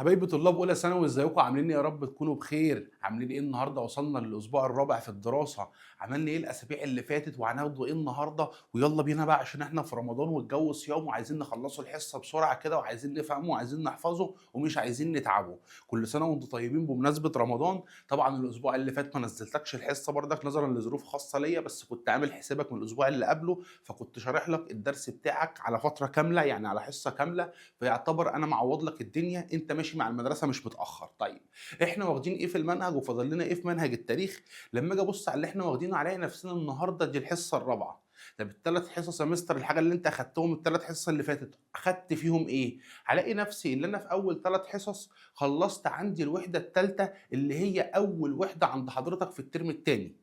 حبايبي طلاب اولى ثانوي، ازيكم؟ عاملين ايه؟ يا رب تكونوا بخير. عاملين ايه النهارده؟ وصلنا للاسبوع الرابع في الدراسه. عملنا ايه الاسابيع اللي فاتت وهناخده ايه النهارده؟ ويلا بينا بقى عشان احنا في رمضان والجو صيام وعايزين نخلصوا الحصه بسرعه كده، وعايزين نفهمه وعايزين نحفظه ومش عايزين نتعبه. كل سنه وانتم طيبين بمناسبه رمضان. طبعا الاسبوع اللي فات ما نزلتكش الحصه برضك نظرا لظروف خاصه ليا، بس كنت عامل حسابك من الاسبوع اللي قبله، فكنت شارح لك الدرس بتاعك على فتره كامله، يعني على حصه كامله. فيعتبر انا معوض لك الدنيا، انت ماشي مع المدرسه مش متاخر. طيب احنا واخدين ايه في المنهج وفاضل لنا ايه في منهج التاريخ؟ لما اجي ابص على اللي احنا واخدينه الاقي نفسنا النهارده دي الحصه الرابعه. طب الثلاث حصص سمستر، الحاجه اللي انت اخدتهم الثلاث حصص اللي فاتت اخدت فيهم ايه؟ هلاقي نفسي اللي انا في اول ثلاث حصص خلصت عندي الوحده الثالثه اللي هي اول وحده عند حضرتك في الترم الثاني.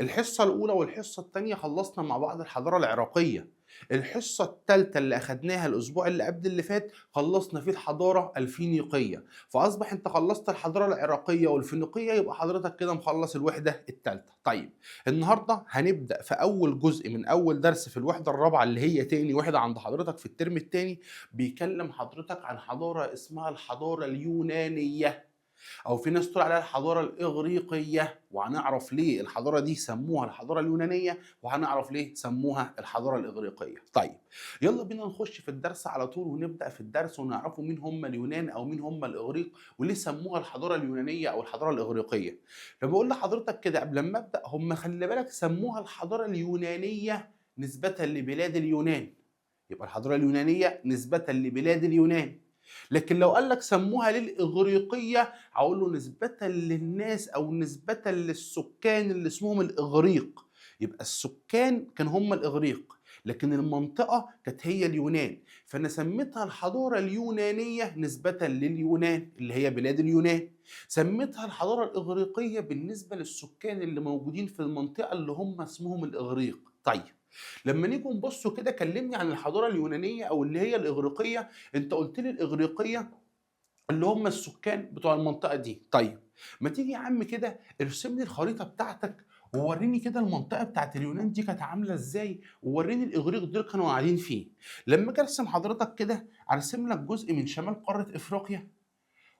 الحصة الأولى والحصة التانية خلصنا مع بعض الحضارة العراقية. الحصة التالتة اللي أخدناها الأسبوع اللي قبل اللي فات خلصنا فيه الحضارة الفينيقية. فأصبح أنت خلصت الحضارة العراقية والفينيقية، يبقى حضرتك كده مخلص الوحدة التالتة. طيب النهاردة هنبدأ في أول جزء من أول درس في الوحدة الرابعة اللي هي تاني وحدة عند حضرتك في الترم التاني. بيكلم حضرتك عن حضارة اسمها الحضارة اليونانية، او في ناس تقول عليها الحضاره الاغريقيه، وهنعرف ليه الحضاره دي سموها الحضاره اليونانيه، وهنعرف ليه سموها الحضاره الاغريقيه. طيب يلا بينا نخش في الدرس على طول، ونبدا في الدرس ونعرفوا مين هم اليونان او مين هم الاغريق، وليه سموها الحضاره اليونانيه او الحضاره الاغريقيه. فبقول لحضرتك كده قبل ما ابدا، هم خلي بالك سموها الحضاره اليونانيه نسبه لبلاد اليونان. يبقى الحضاره اليونانيه نسبه لبلاد اليونان. لكن لو قال لك سموها للإغريقية، هقول له نسبة للناس أو نسبة للسكان اللي اسمهم الإغريق. يبقى السكان كان هم الإغريق، لكن المنطقة كانت هي اليونان. فأنا سميتها الحضارة اليونانية نسبة لليونان اللي هي بلاد اليونان. سميتها الحضارة الإغريقية بالنسبة للسكان اللي موجودين في المنطقة اللي هم اسمهم الإغريق. طيب لما نيجي نبصوا كده، كلمني عن الحضاره اليونانيه او اللي هي الاغريقيه. انت قلت لي الاغريقيه اللي هم السكان بتوع المنطقه دي. طيب ما تيجي يا عم كده ارسم لي الخريطه بتاعتك، ووريني كده المنطقه بتاعت اليونان دي كانت عامله ازاي، ووريني الاغريق دول كانوا قاعدين فين. لما اجي ارسم حضرتك كده، ارسم لك جزء من شمال قاره افريقيا،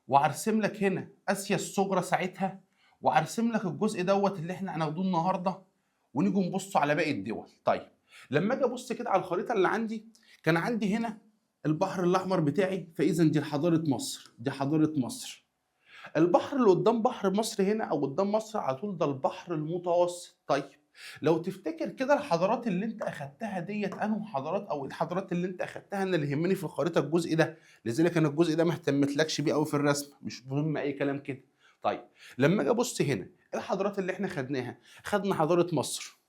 وارسم لك هنا اسيا الصغرى ساعتها، وارسم لك الجزء دوت اللي احنا هناخدوه النهارده، ونيجي نبص على باقي الدول. طيب لما اجي ابص كده على الخريطه اللي عندي، كان عندي هنا البحر الاحمر بتاعي، فاذا دي حضاره مصر، دي حضاره مصر. البحر اللي قدام بحر مصر هنا او قدام مصر على طول ده البحر المتوسط. طيب لو تفتكر كده الحضارات اللي انت اخدتها ديت انهم حضارات، او الحضارات اللي انت اخدتها، انا اللي يهمني في الخريطه الجزء ده، لذلك انا الجزء ده ما اهتمتلكش بيه قوي في الرسم، مش مهم اي كلام كده. طيب لما اجي ابص هنا، الحضارات اللي احنا خدناها، خدنا حضاره مصر،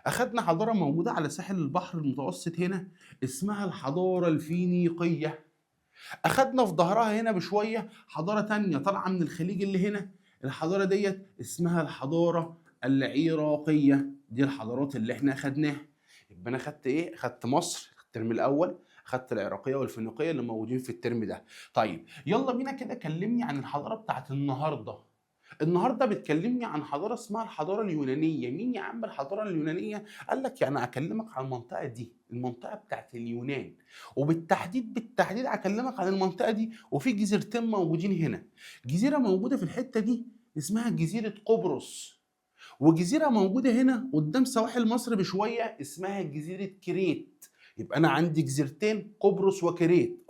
اخدنا حضاره موجوده على ساحل البحر المتوسط هنا اسمها الحضاره الفينيقيه. اخدنا في ظهرها هنا بشويه حضاره تانية طالعه من الخليج اللي هنا، الحضاره ديت اسمها الحضاره العراقيه. دي الحضارات اللي احنا اخدناها. يبقى انا خدت ايه؟ خدت مصر الترم الاول، خدت العراقيه والفينيقيه اللي موجودين في الترم ده. طيب يلا بينا كده كلمني عن الحضاره بتاعت النهارده. النهارده بتكلمني عن حضاره اسمها الحضاره اليونانيه. مين يا عم الحضاره اليونانيه؟ قال لك يعني اكلمك عن المنطقه دي، المنطقه بتاعت اليونان، وبالتحديد اكلمك عن المنطقه دي. وفي جزيرتين موجودين هنا، جزيره موجوده في الحته دي اسمها جزيره قبرص، وجزيره موجوده هنا قدام سواحل مصر بشويه اسمها جزيره كريت. يبقى انا عندي جزيرتين، قبرص وكريت.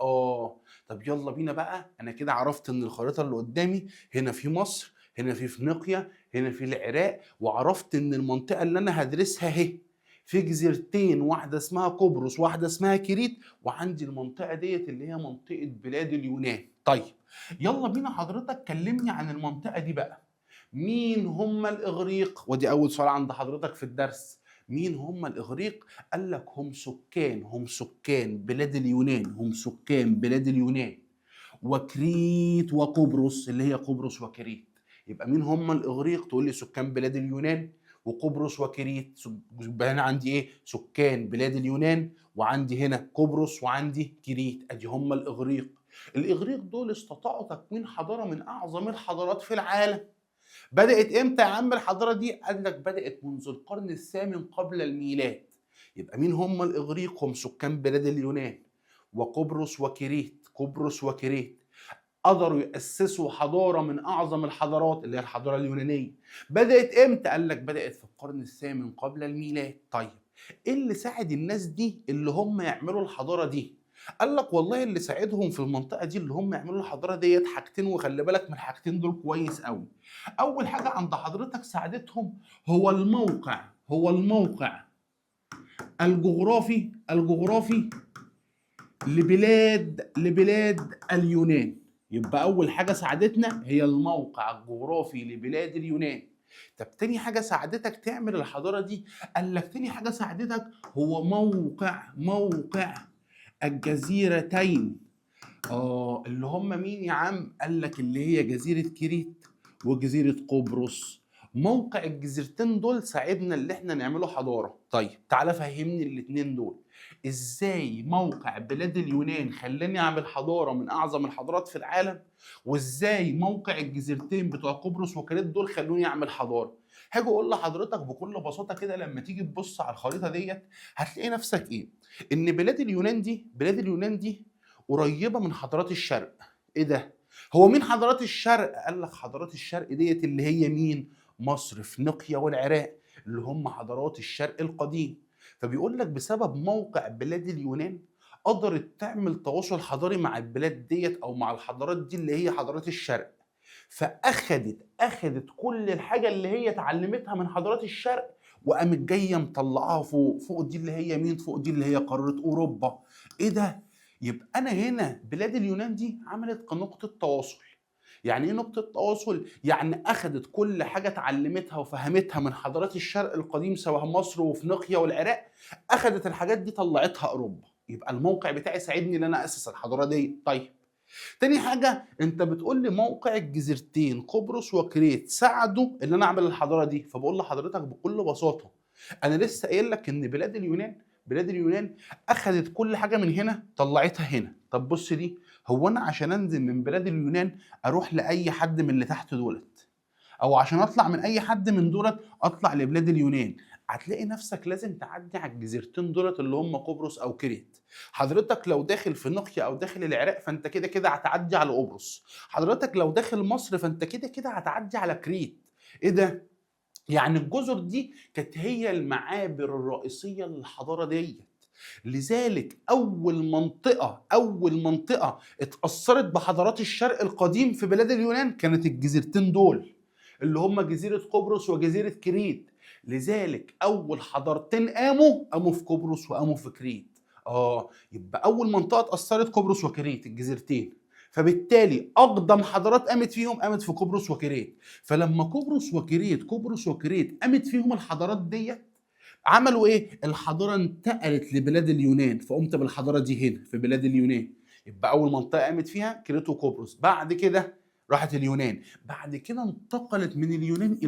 طب يلا بينا بقى، انا كده عرفت ان الخريطه اللي قدامي هنا في مصر، هنا في فينيقيا، هنا في العراق، وعرفت ان المنطقه اللي انا هدرسها اهي في جزيرتين، واحده اسمها قبرص واحده اسمها كريت، وعندي المنطقه ديت اللي هي منطقه بلاد اليونان. طيب يلا بينا حضرتك كلمني عن المنطقه دي بقى. مين هم الإغريق؟ ودي أول سؤال عند حضرتك في الدرس. مين هم الإغريق؟ قال لك هم سكان بلاد اليونان، هم سكان بلاد اليونان وكريت وقبرص اللي هي قبرص وكريت. يبقى مين هم الإغريق؟ تقول لي سكان بلاد اليونان وقبرص وكريت. يبقى هنا عندي إيه؟ سكان بلاد اليونان، وعندي هنا قبرص، وعندي كريت. أدي هم الإغريق. الإغريق دول استطاعوا تكوين حضارة من أعظم الحضارات في العالم. بدأت امتى يا عم الحضارة دي؟ قال لك بدأت منذ القرن الثامن قبل الميلاد. يبقى مين هم الإغريق؟ هم سكان بلاد اليونان وقبرص وكريت، قبرص وكريت. قدروا يأسسوا حضارة من أعظم الحضارات اللي هي الحضارة اليونانية. بدأت إمتى؟ قال لك بدأت في القرن الثامن قبل الميلاد. طيب إيه اللي ساعد الناس دي اللي هم يعملوا الحضارة دي؟ قال لك والله اللي ساعدهم في المنطقة دي اللي هم يعملوا الحضارة ديت حاجتين، وخلي بالك من الحاجتين دول كويس قوي. أول حاجة عند حضرتك ساعدتهم هو الموقع الجغرافي لبلاد اليونان. يبقى أول حاجة ساعدتنا هي الموقع الجغرافي لبلاد اليونان. طب تاني حاجة ساعدتك تعمل الحضارة دي، قال لك تاني حاجة ساعدتك هو موقع الجزيرتين. اللي هم مين يا عم؟ قال لك اللي هي جزيرة كريت وجزيرة قبرص. موقع الجزيرتين دول ساعدنا اللي احنا نعمله حضارة. طيب تعالى فهمني الاتنين دول. ازاي موقع بلاد اليونان خلاني اعمل حضارة من اعظم الحضارات في العالم، وازاي موقع الجزيرتين بتوع قبرص وكريت دول خلوني اعمل حضارة؟ هاجي اقول لحضرتك بكل بساطة كده، لما تيجي تبص على الخريطة ديت هتلاقي نفسك ايه؟ ان بلاد اليونان دي قريبة من حضارات الشرق. ايه ده؟ هو مين حضارات الشرق؟ قال لك حضارات الشرق ديت اللي هي مين؟ مصر، فينيقيا، والعراق، اللي هم حضارات الشرق القديم. فبيقول لك بسبب موقع بلاد اليونان قدرت تعمل تواصل حضاري مع البلاد ديت او مع الحضارات دي اللي هي حضارات الشرق. فاخدت كل الحاجه اللي هي اتعلمتها من حضارات الشرق، وقامت جايه مطلعاها فوق دي اللي هي مين؟ فوق دي اللي هي قاره اوروبا. ايه ده؟ يبقى انا هنا بلاد اليونان دي عملت كنقطه تواصل. يعني ايه نقطه تواصل؟ يعني اخذت كل حاجه اتعلمتها وفهمتها من حضارات الشرق القديم سواء مصر وفينيقيا والعراق، اخذت الحاجات دي طلعتها اوروبا. يبقى الموقع بتاعي ساعدني ان انا اسس الحضاره دي. طيب تاني حاجة، انت بتقول لي موقع الجزيرتين قبرص وكريت ساعدوا ان انا اعمل الحضارة دي، فبقول لحضرتك بكل بساطة انا لسه قايل لك ان بلاد اليونان اخذت كل حاجة من هنا طلعتها هنا. طب بص دي، هو انا عشان انزل من بلاد اليونان اروح لاي حد من اللي تحت دولت، او عشان اطلع من اي حد من دولت اطلع لبلاد اليونان، هتلاقي نفسك لازم تعدي على الجزيرتين دولت اللي هم قبرص او كريت. حضرتك لو داخل فينيقيا او داخل العراق فانت كده كده هتعدي على قبرص. حضرتك لو داخل مصر فانت كده كده هتعدي على كريت. ايه ده؟ يعني الجزر دي كانت هي المعابر الرئيسيه للحضاره ديت. لذلك اول منطقه اتاثرت بحضارات الشرق القديم في بلاد اليونان كانت الجزيرتين دول اللي هم جزيره قبرص وجزيره كريت. لذلك اول حضارتين قاموا في قبرص وقاموا في كريت. يبقى اول منطقه اتاثرت قبرص وكريت الجزيرتين، فبالتالي اقدم حضارات قامت في قبرص وكريت. فلما قبرص وكريت قامت فيهم الحضارات ديت، عملوا ايه؟ الحضاره انتقلت لبلاد اليونان، فقمت بالحضاره دي هنا في بلاد اليونان. يبقى اول منطقه قامت فيها كريت وقبرص، بعد كده راحت اليونان، بعد كده انتقلت من اليونان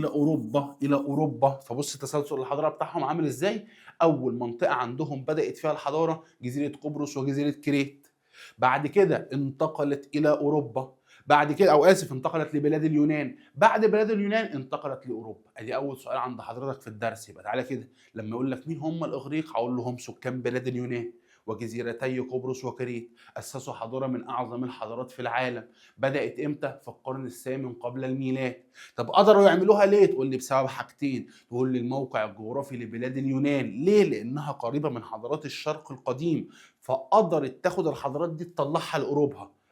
الى اوروبا. فبص تسلسل الحضاره بتاعهم عامل ازاي. اول منطقه عندهم بدات فيها الحضاره جزيره قبرص وجزيره كريت، بعد كده انتقلت الى اوروبا، بعد كده انتقلت لبلاد اليونان، بعد بلاد اليونان انتقلت لاوروبا. ادي اول سؤال عند حضرتك في الدرس. يبقى تعالى كده لما يقول لك مين هم الاغريق هقول له هم سكان بلاد اليونان وجزيرتي قبرص وكريت، اسسوا حضاره من اعظم الحضارات في العالم. بدات امتى؟ في القرن الثامن قبل الميلاد. طب قدروا يعملوها ليه؟ تقول لي بسبب حاجتين. تقول لي الموقع الجغرافي لبلاد اليونان، ليه؟ لانها قريبه من حضارات الشرق القديم، فقدرت تاخد الحضارات دي تطلعها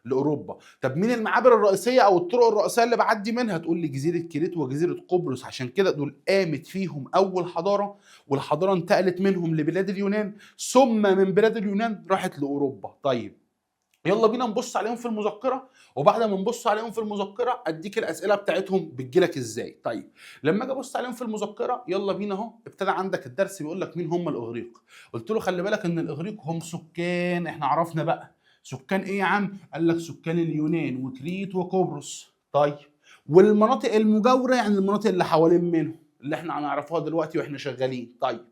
لاوروبا. طب مين المعابر الرئيسيه او الطرق الرئيسيه اللي بعدي منها؟ تقول لي جزيره كريت وجزيره قبرص، عشان كده دول قامت فيهم اول حضاره، والحضاره انتقلت منهم لبلاد اليونان، ثم من بلاد اليونان راحت لاوروبا. طيب يلا بينا نبص عليهم في المذكره، وبعد ما نبص عليهم في المذكره اديك الاسئله بتاعتهم بتجيلك ازاي. طيب لما اجي ابص عليهم في المذكره، يلا بينا اهو ابتدى عندك الدرس بيقول لك مين هم الاغريق. قلت له خلي بالك ان الاغريق هم سكان، احنا عرفنا بقى سكان ايه يا عم؟ قال لك سكان اليونان وكريت وقبرص. طيب والمناطق المجاوره، يعني المناطق اللي حوالين منهم اللي احنا هنعرفوها دلوقتي واحنا شغالين. طيب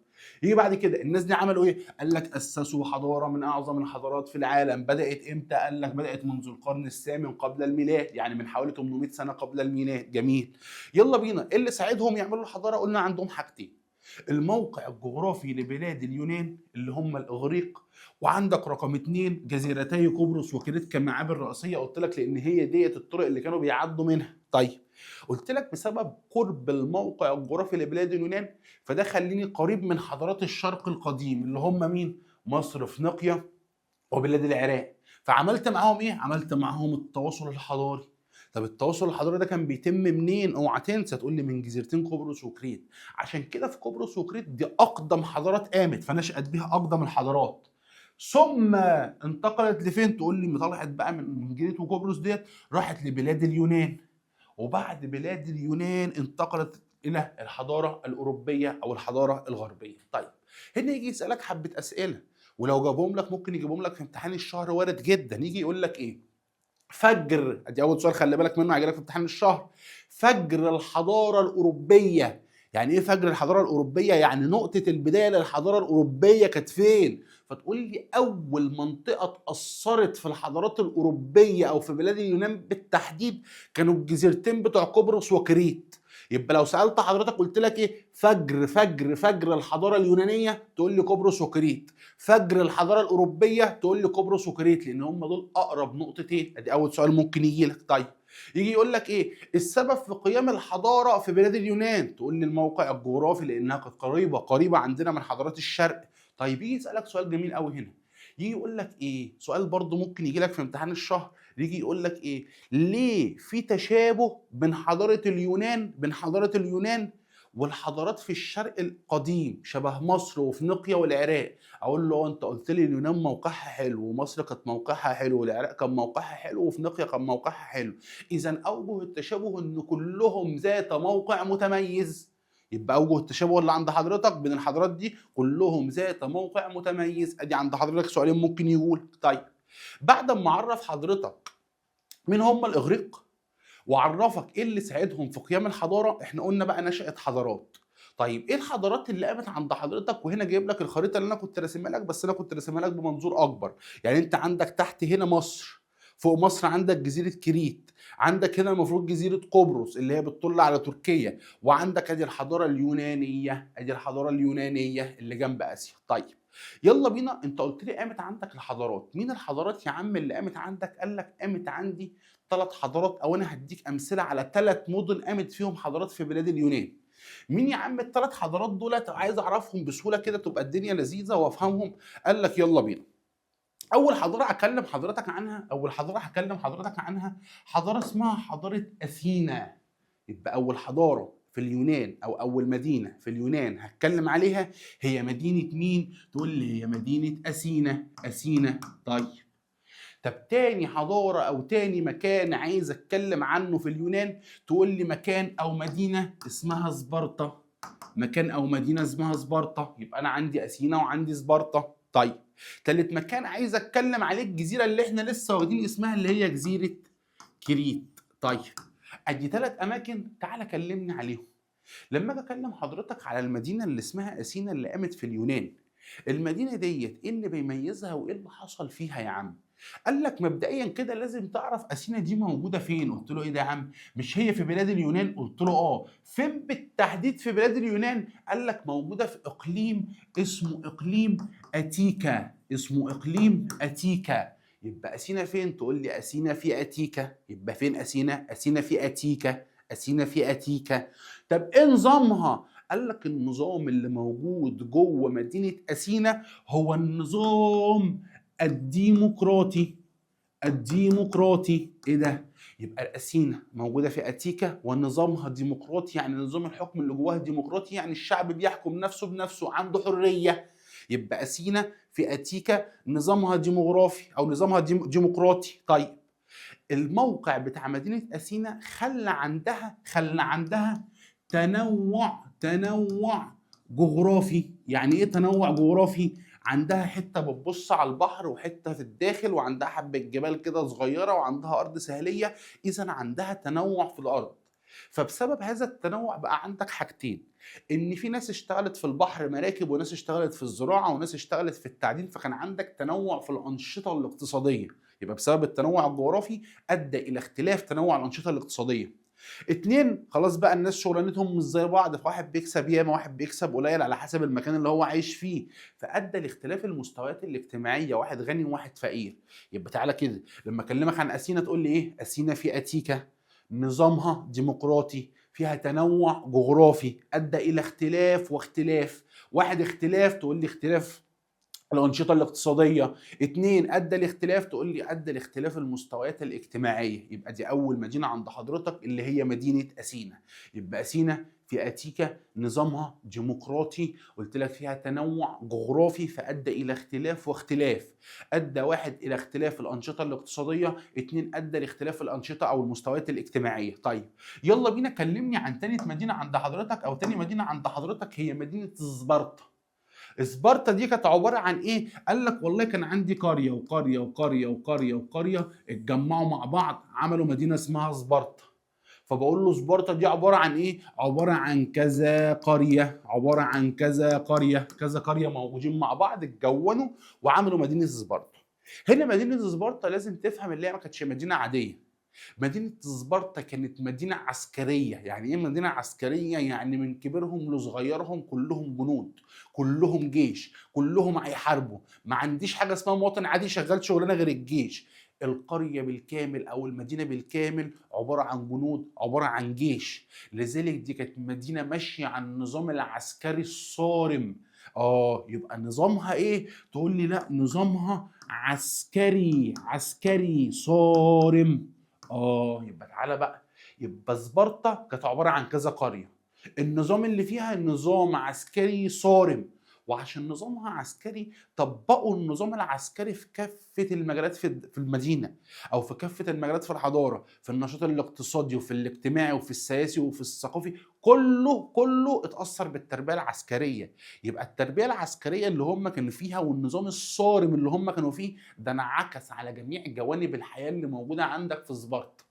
يجي بعد كده الناس دي عملوا ايه؟ قال لك اسسوا حضاره من اعظم الحضارات في العالم. بدات امتى؟ قال لك بدات منذ القرن الثامن قبل الميلاد، يعني من حوالي 800 سنه قبل الميلاد. جميل. يلا بينا، ايه اللي ساعدهم يعملوا الحضاره؟ قلنا عندهم حاجتين. الموقع الجغرافي لبلاد اليونان اللي هم الإغريق، وعندك رقم 2 جزيرتي قبرص وكريت كمعابر رئيسية، قلت لك لأن هي ديت الطرق اللي كانوا بيعدوا منها. طيب قلت لك بسبب قرب الموقع الجغرافي لبلاد اليونان فده خليني قريب من حضارات الشرق القديم اللي هم مين؟ مصر، افريقيا، وبلاد العراق. فعملت معاهم ايه؟ عملت معاهم التواصل الحضاري. طب التواصل الحضاري ده كان بيتم منين؟ اوعى تنسى تقول لي من جزيرتين قبرص وكريت. عشان كده في قبرص وكريت دي اقدم حضارات قامت، فنشأت بها اقدم الحضارات. ثم انتقلت لفين؟ تقول لي طلعت بقى من جزيره وقبرص ديت راحت لبلاد اليونان، وبعد بلاد اليونان انتقلت الى الحضاره الاوروبيه او الحضاره الغربيه. طيب هنا يجي يسالك حبه اسئله، ولو جابهم لك ممكن يجيبهم لك في امتحان الشهر، وارد جدا. يجي يقول لك ايه؟ فجر، ادي اول سؤال خلي بالك منه هيجي لك في امتحان الشهر. فجر الحضاره الاوروبيه. يعني ايه فجر الحضاره الاوروبيه؟ يعني نقطه البدايه للحضاره الاوروبيه كانت فين؟ فتقول لي اول منطقه اتاثرت في الحضارات الاوروبيه او في بلاد اليونان بالتحديد كانوا الجزيرتين بتوع قبرص وكريت. يبقى لو سالت حضرتك قلت لك ايه؟ فجر الحضاره اليونانيه، تقول لي قبرص وكريت. فجر الحضاره الاوروبيه، تقول لي قبرص وكريت، لان هم دول اقرب نقطتين. ادي اول سؤال ممكن يجي لك. طيب يجي يقول لك ايه السبب في قيام الحضاره في بلاد اليونان؟ تقول لي الموقع الجغرافي، لانها كانت قريبه عندنا من حضارات الشرق. طيب يجي يسالك سؤال جميل قوي هنا، يجي يقول لك ايه؟ سؤال برضه ممكن يجي لك في امتحان الشهر، يجي يقول لك ايه؟ ليه في تشابه بين حضاره اليونان والحضارات في الشرق القديم شبه مصر وافريقيا والعراق؟ اقول له انت قلت لي اليونان موقعها حلو، ومصر كانت موقعها حلو، والعراق كان موقعها حلو، وافريقيا كان موقعها حلو. اذا اوجه التشابه ان كلهم ذات موقع متميز. يبقى اوجه التشابه اللي عند حضرتك بين الحضارات دي كلهم ذات موقع متميز. ادي عند حضرتك سؤالين ممكن يقول. طيب بعد ما اعرف حضرتك مين هم الاغريق وعرفك ايه اللي ساعدهم في قيام الحضاره، احنا قلنا بقى نشأت حضارات. طيب ايه الحضارات اللي قامت عند حضرتك؟ وهنا جايب لك الخريطه اللي انا كنت راسمها لك، بس انا كنت راسمها لك بمنظور اكبر. يعني انت عندك تحت هنا مصر، فوق مصر عندك جزيره كريت، عندك هنا المفروض جزيره قبرص اللي هي بتطل على تركيا، وعندك ادي الحضاره اليونانيه، ادي الحضاره اليونانيه اللي جنب اسيا. طيب يلا بينا، انت قلت لي قامت عندك الحضارات. مين الحضارات يا عم اللي قامت عندك؟ قال لك قامت عندي 3 حضارات، او انا هديك امثله على 3 مدن قامت فيهم حضارات في بلاد اليونان. مين يا عم ال3 حضارات دولت؟ عايز اعرفهم بسهوله كده تبقى الدنيا لذيذه وافهمهم. قال لك يلا بينا. اول حضاره هكلم حضرتك عنها، حضاره اسمها حضاره اثينا. يبقى اول حضاره في اليونان او اول مدينه في اليونان هتكلم عليها هي مدينه مين؟ تقول لي هي مدينه اثينا. طيب طب تاني حضارة أو تاني مكان عايز أتكلم عنه في اليونان، تقول لي مكان أو مدينة اسمها سبارتا. مكان أو مدينة اسمها سبارتا. يبقى أنا عندي أثينا وعندي سبارتا. طيب تالت مكان عايز أتكلم عليه الجزيرة اللي إحنا لسه واخدين اسمها اللي هي جزيرة كريت. طيب أدي 3 أماكن، تعالى كلمني عليهم. لما أجي أكلم حضرتك على المدينة اللي اسمها أثينا اللي قامت في اليونان، المدينة ديت إيه اللي بيميزها وإيه اللي حصل فيها يا عم؟ قال لك مبدئيا كده لازم تعرف اثينا دي موجوده فين. قلت له ايه ده يا عم؟ مش هي في بلاد اليونان؟ قلت له اه. فين بالتحديد في بلاد اليونان؟ قال لك موجوده في اقليم اسمه اقليم اتيكا. يبقى اثينا فين؟ تقول لي اثينا في اتيكا. يبقى فين اثينا؟ اثينا في اتيكا. طب ايه نظامها؟ قال لك النظام اللي موجود جوه مدينه اثينا هو النظام الديمقراطي. ايه ده؟ يبقى اثينا موجوده في اتيكا ونظامها ديمقراطي، يعني نظام الحكم اللي جواها ديمقراطي، يعني الشعب بيحكم نفسه بنفسه، عنده حريه. يبقى اثينا في اتيكا نظامها ديموغرافي او نظامها ديمقراطي. طيب الموقع بتاع مدينه اثينا خلى عندها تنوع جغرافي. يعني ايه تنوع جغرافي؟ عندها حته بتبص على البحر وحته في الداخل، وعندها حبه جبال كده صغيره، وعندها ارض ساحليه. اذا عندها تنوع في الارض. فبسبب هذا التنوع بقى عندك حاجتين، ان في ناس اشتغلت في البحر مراكب، وناس اشتغلت في الزراعه، وناس اشتغلت في التعدين، فكان عندك تنوع في الانشطه الاقتصاديه. يبقى بسبب التنوع الجغرافي ادى الى اختلاف تنوع الانشطه الاقتصاديه. اتنين، خلاص بقى الناس شغلانتهم مش زي بعض، فواحد بيكسب ياما واحد بيكسب قليل على حسب المكان اللي هو عايش فيه، فادى لاختلاف المستويات الاجتماعيه، واحد غني وواحد فقير. يبقى تعالى كده لما اكلمك عن اثينا تقول لي ايه؟ اثينا في اتيكا نظامها ديمقراطي، فيها تنوع جغرافي ادى الى اختلاف واختلاف. واحد اختلاف تقول لي اختلاف الأنشطة الاقتصادية. اتنين، أدى لاختلاف تقول لي أدى لاختلاف المستويات الاجتماعية. يبقى دي أول مدينة عند حضرتك اللي هي مدينة أثينا. يبقى أثينا في أتيكا نظامها ديمقراطي، قلت لك فيها تنوع جغرافي فأدى إلى اختلاف واختلاف. أدى واحد إلى اختلاف الأنشطة الاقتصادية، اتنين أدى لاختلاف الأنشطة أو المستويات الاجتماعية. طيب يلا بينا كلمني عن تالت مدينة عند حضرتك أو تاني مدينة عند حضرتك، هي مدينة سبارتا. سبارتا دي كانت عباره عن ايه؟ قال لك والله كان عندي قريه وقريه وقريه وقريه وقريه اتجمعوا مع بعض عملوا مدينه اسمها سبارتا. فبقول له سبارتا دي عباره عن ايه؟ عباره عن كذا قريه، عباره عن كذا قريه، كذا قريه موجودين مع بعض اتكونوا وعملوا مدينه سبارتا. هنا مدينه سبارتا لازم تفهم اللي هي ما كانتش مدينه عاديه. مدينة سبارتا كانت مدينة عسكرية. يعني ايه مدينة عسكرية؟ يعني من كبيرهم لصغيرهم كلهم جنود، كلهم جيش، كلهم هيحاربوا. ما عنديش حاجة اسمها مواطن عادي شغال شغلانة غير الجيش. القرية بالكامل او المدينة بالكامل عبارة عن جنود، عبارة عن جيش. لذلك دي كانت مدينة ماشية على النظام العسكري الصارم. يبقى نظامها ايه؟ تقول لي لا نظامها عسكري، عسكري صارم. يبقى تعالى بقى. يبقى سبارتا كانت عباره عن كذا قريه، النظام اللي فيها نظام عسكري صارم. وعشان نظامها عسكري طبقوا النظام العسكري في كافه المجالات في المدينه، او في كافه المجالات في الحضاره، في النشاط الاقتصادي وفي الاجتماعي وفي السياسي وفي الثقافي، كله اتاثر بالتربيه العسكريه. يبقى التربيه العسكريه اللي هم كانوا فيها والنظام الصارم اللي هم كانوا فيه ده انعكس على جميع جوانب الحياه اللي موجوده عندك في سبارتا.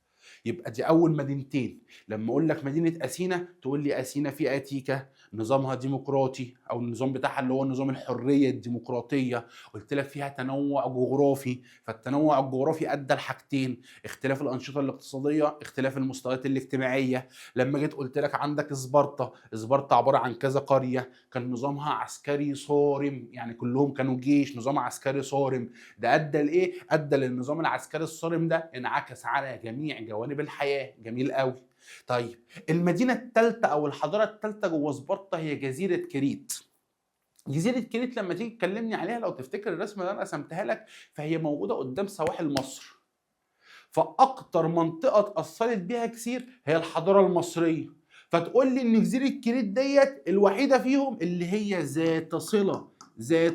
يبقى دي اول مدينتين. لما اقول لك مدينه اثينا تقول لي اثينا في اتيكا نظامها ديمقراطي، او النظام بتاعها اللي هو نظام الحريه الديمقراطيه. قلت لك فيها تنوع جغرافي، فالتنوع الجغرافي ادى لحاجتين: اختلاف الانشطه الاقتصاديه، اختلاف المستويات الاجتماعيه. لما جيت قلت لك عندك سبارتا، سبارتا عباره عن كذا قريه كان نظامها عسكري صارم، يعني كلهم كانوا جيش، نظام عسكري صارم. ده ادى لايه؟ ادى للنظام العسكري الصارم ده انعكس على جميع جوانب الحياه. جميل قوي. طيب المدينه الثالثه او الحضاره الثالثه جوه سبارتا هي جزيره كريت. جزيره كريت لما تيجي تكلمني عليها، لو تفتكر الرسمه اللي انا رسمتها لك، فهي موجوده قدام سواحل مصر. فاكتر منطقه اتاثرت بيها كتير هي الحضاره المصريه. فتقول لي ان جزيره كريت ديت الوحيده فيهم اللي هي ذات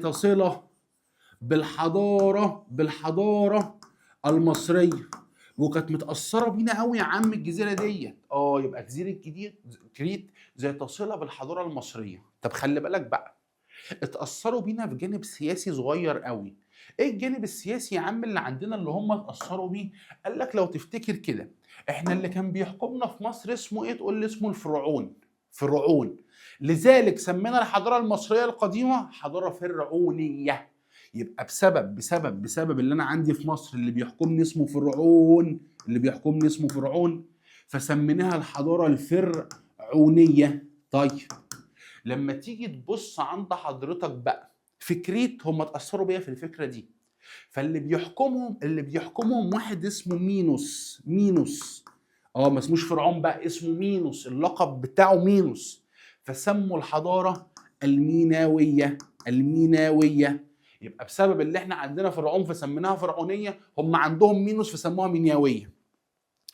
صله بالحضاره المصريه، وكانت متاثره بينا قوي يا عم الجزيره ديت. يبقى جزيره كريت ذات صله بالحضاره المصريه. طب خلي بالك بقى، اتاثروا بينا في جانب سياسي صغير قوي. ايه الجانب السياسي يا عم اللي عندنا اللي هم اتاثروا بيه؟ قال لك لو تفتكر كده، احنا اللي كان بيحكمنا في مصر اسمه ايه؟ تقول لي اسمه الفرعون. فرعون. لذلك سمينا الحضاره المصريه القديمه حضاره فرعونيه. يبقى بسبب اللي انا عندي في مصر اللي بيحكمني اسمه فرعون، فسميناها الحضاره الفرعونيه. طيب لما تيجي تبص عند حضرتك بقى في كريت، هم اتاثروا بيا في الفكره دي. فاللي بيحكمهم واحد اسمه مينوس. ما اسموش فرعون بقى، اسمه مينوس، اللقب بتاعه مينوس. فسموا الحضاره الميناويه. يبقى بسبب اللي احنا عندنا فرعون فسميناها فرعونيه، هم عندهم مينوس فسموها ميناويه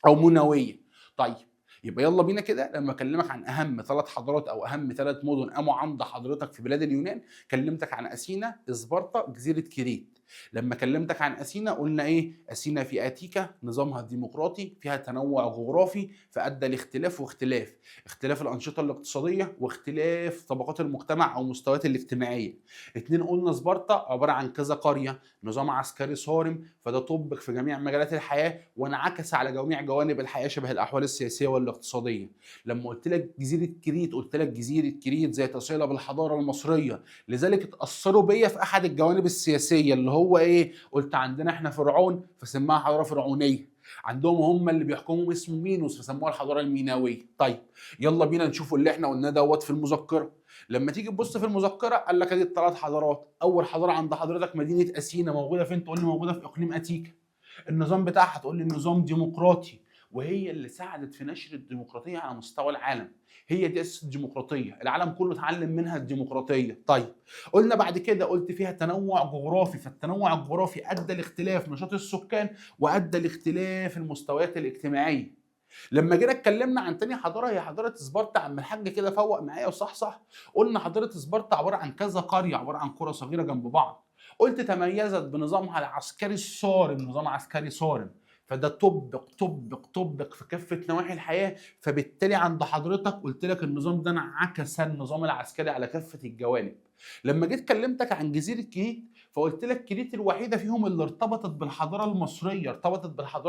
او مناويه. طيب يبقى يلا بينا كده لما اكلمك عن اهم 3 حضارات او اهم 3 مدن قاموا عند حضرتك في بلاد اليونان، كلمتك عن اثينا، سبارتا، جزيره كريت. لما كلمتك عن اثينا قلنا ايه؟ اثينا في اتيكا نظامها ديمقراطي، فيها تنوع جغرافي فادى لاختلاف واختلاف، اختلاف الانشطه الاقتصاديه واختلاف طبقات المجتمع او المستويات الاجتماعيه. 2 قلنا سبارتا عباره عن كذا قريه، نظام عسكري صارم فده طبق في جميع مجالات الحياه وانعكس على جميع جوانب الحياه شبه الاحوال السياسيه والاقتصاديه. لما قلت لك جزيره كريت قلت لك جزيره كريت ذات صله بالحضاره المصريه، لذلك اتاثروا بيا في احد الجوانب السياسيه اللي هو ايه؟ قلت عندنا احنا فرعون فسماها حضاره فرعونيه. عندهم هم اللي بيحكموا اسمه مينوس فسموها الحضاره المينويه. طيب يلا بينا نشوف اللي احنا قلناه دوت في المذكره. لما تيجي تبص في المذكره قال لك ادي الثلاث حضارات. اول حضاره عند حضرتك مدينه اثينا، موجوده فين؟ تقول لي موجوده في اقليم اتيكا. النظام بتاعها تقول لي النظام ديمقراطي، وهي اللي ساعدت في نشر الديمقراطيه على مستوى العالم. هي دي اساس الديمقراطيه، العالم كله اتعلم منها الديمقراطيه. طيب قلنا بعد كده قلت فيها تنوع جغرافي، فالتنوع الجغرافي ادى لاختلاف نشاط السكان وادى لاختلاف المستويات الاجتماعيه. لما جينا اتكلمنا عن تاني حضاره هي حضاره سبارتا، عم الحاج كده فوق معايا وصح. قلنا حضاره سبارتا عباره عن كذا قريه، عباره عن قرى صغيره جنب بعض. قلت تميزت بنظامها العسكري الصارم، نظام عسكري صارم، فده طبق في كافه نواحي الحياه. فبالتالي عند حضرتك قلت لك النظام ده انعكس النظام العسكري على كافه الجوانب. لما جيت كلمتك عن جزيره كريت فقلت لك كريت الوحيده فيهم اللي ارتبطت بالحضاره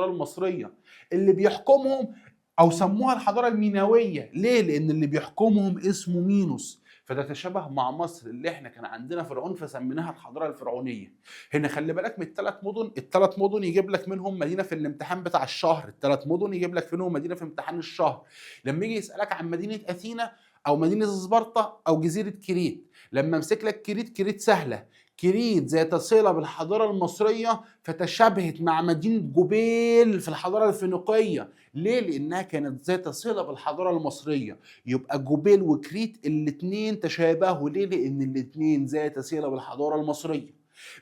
المصريه، اللي بيحكمهم او سموها الحضاره المينويه. ليه؟ لان اللي بيحكمهم اسمه مينوس، فده تشابه مع مصر اللي احنا كان عندنا فرعون فسميناها الحضاره الفرعونيه. هنا خلي بالك من الثلاث مدن يجيب لك منهم مدينه في الامتحان بتاع الشهر، الثلاث مدن يجيب لك منهم مدينه في امتحان الشهر. لما يجي يسالك عن مدينه اثينا او مدينه سبارتا او جزيره كريت، لما امسك لك كريت سهله. كريت ذات صله بالحضاره المصريه فتشابهت مع مدينه جوبيل في الحضاره الفينيقيه. ليه؟ لانها كانت ذات صله بالحضاره المصريه. يبقى جوبيل وكريت الاثنين تشابهوا. ليه؟ لان الاثنين ذات صله بالحضاره المصريه.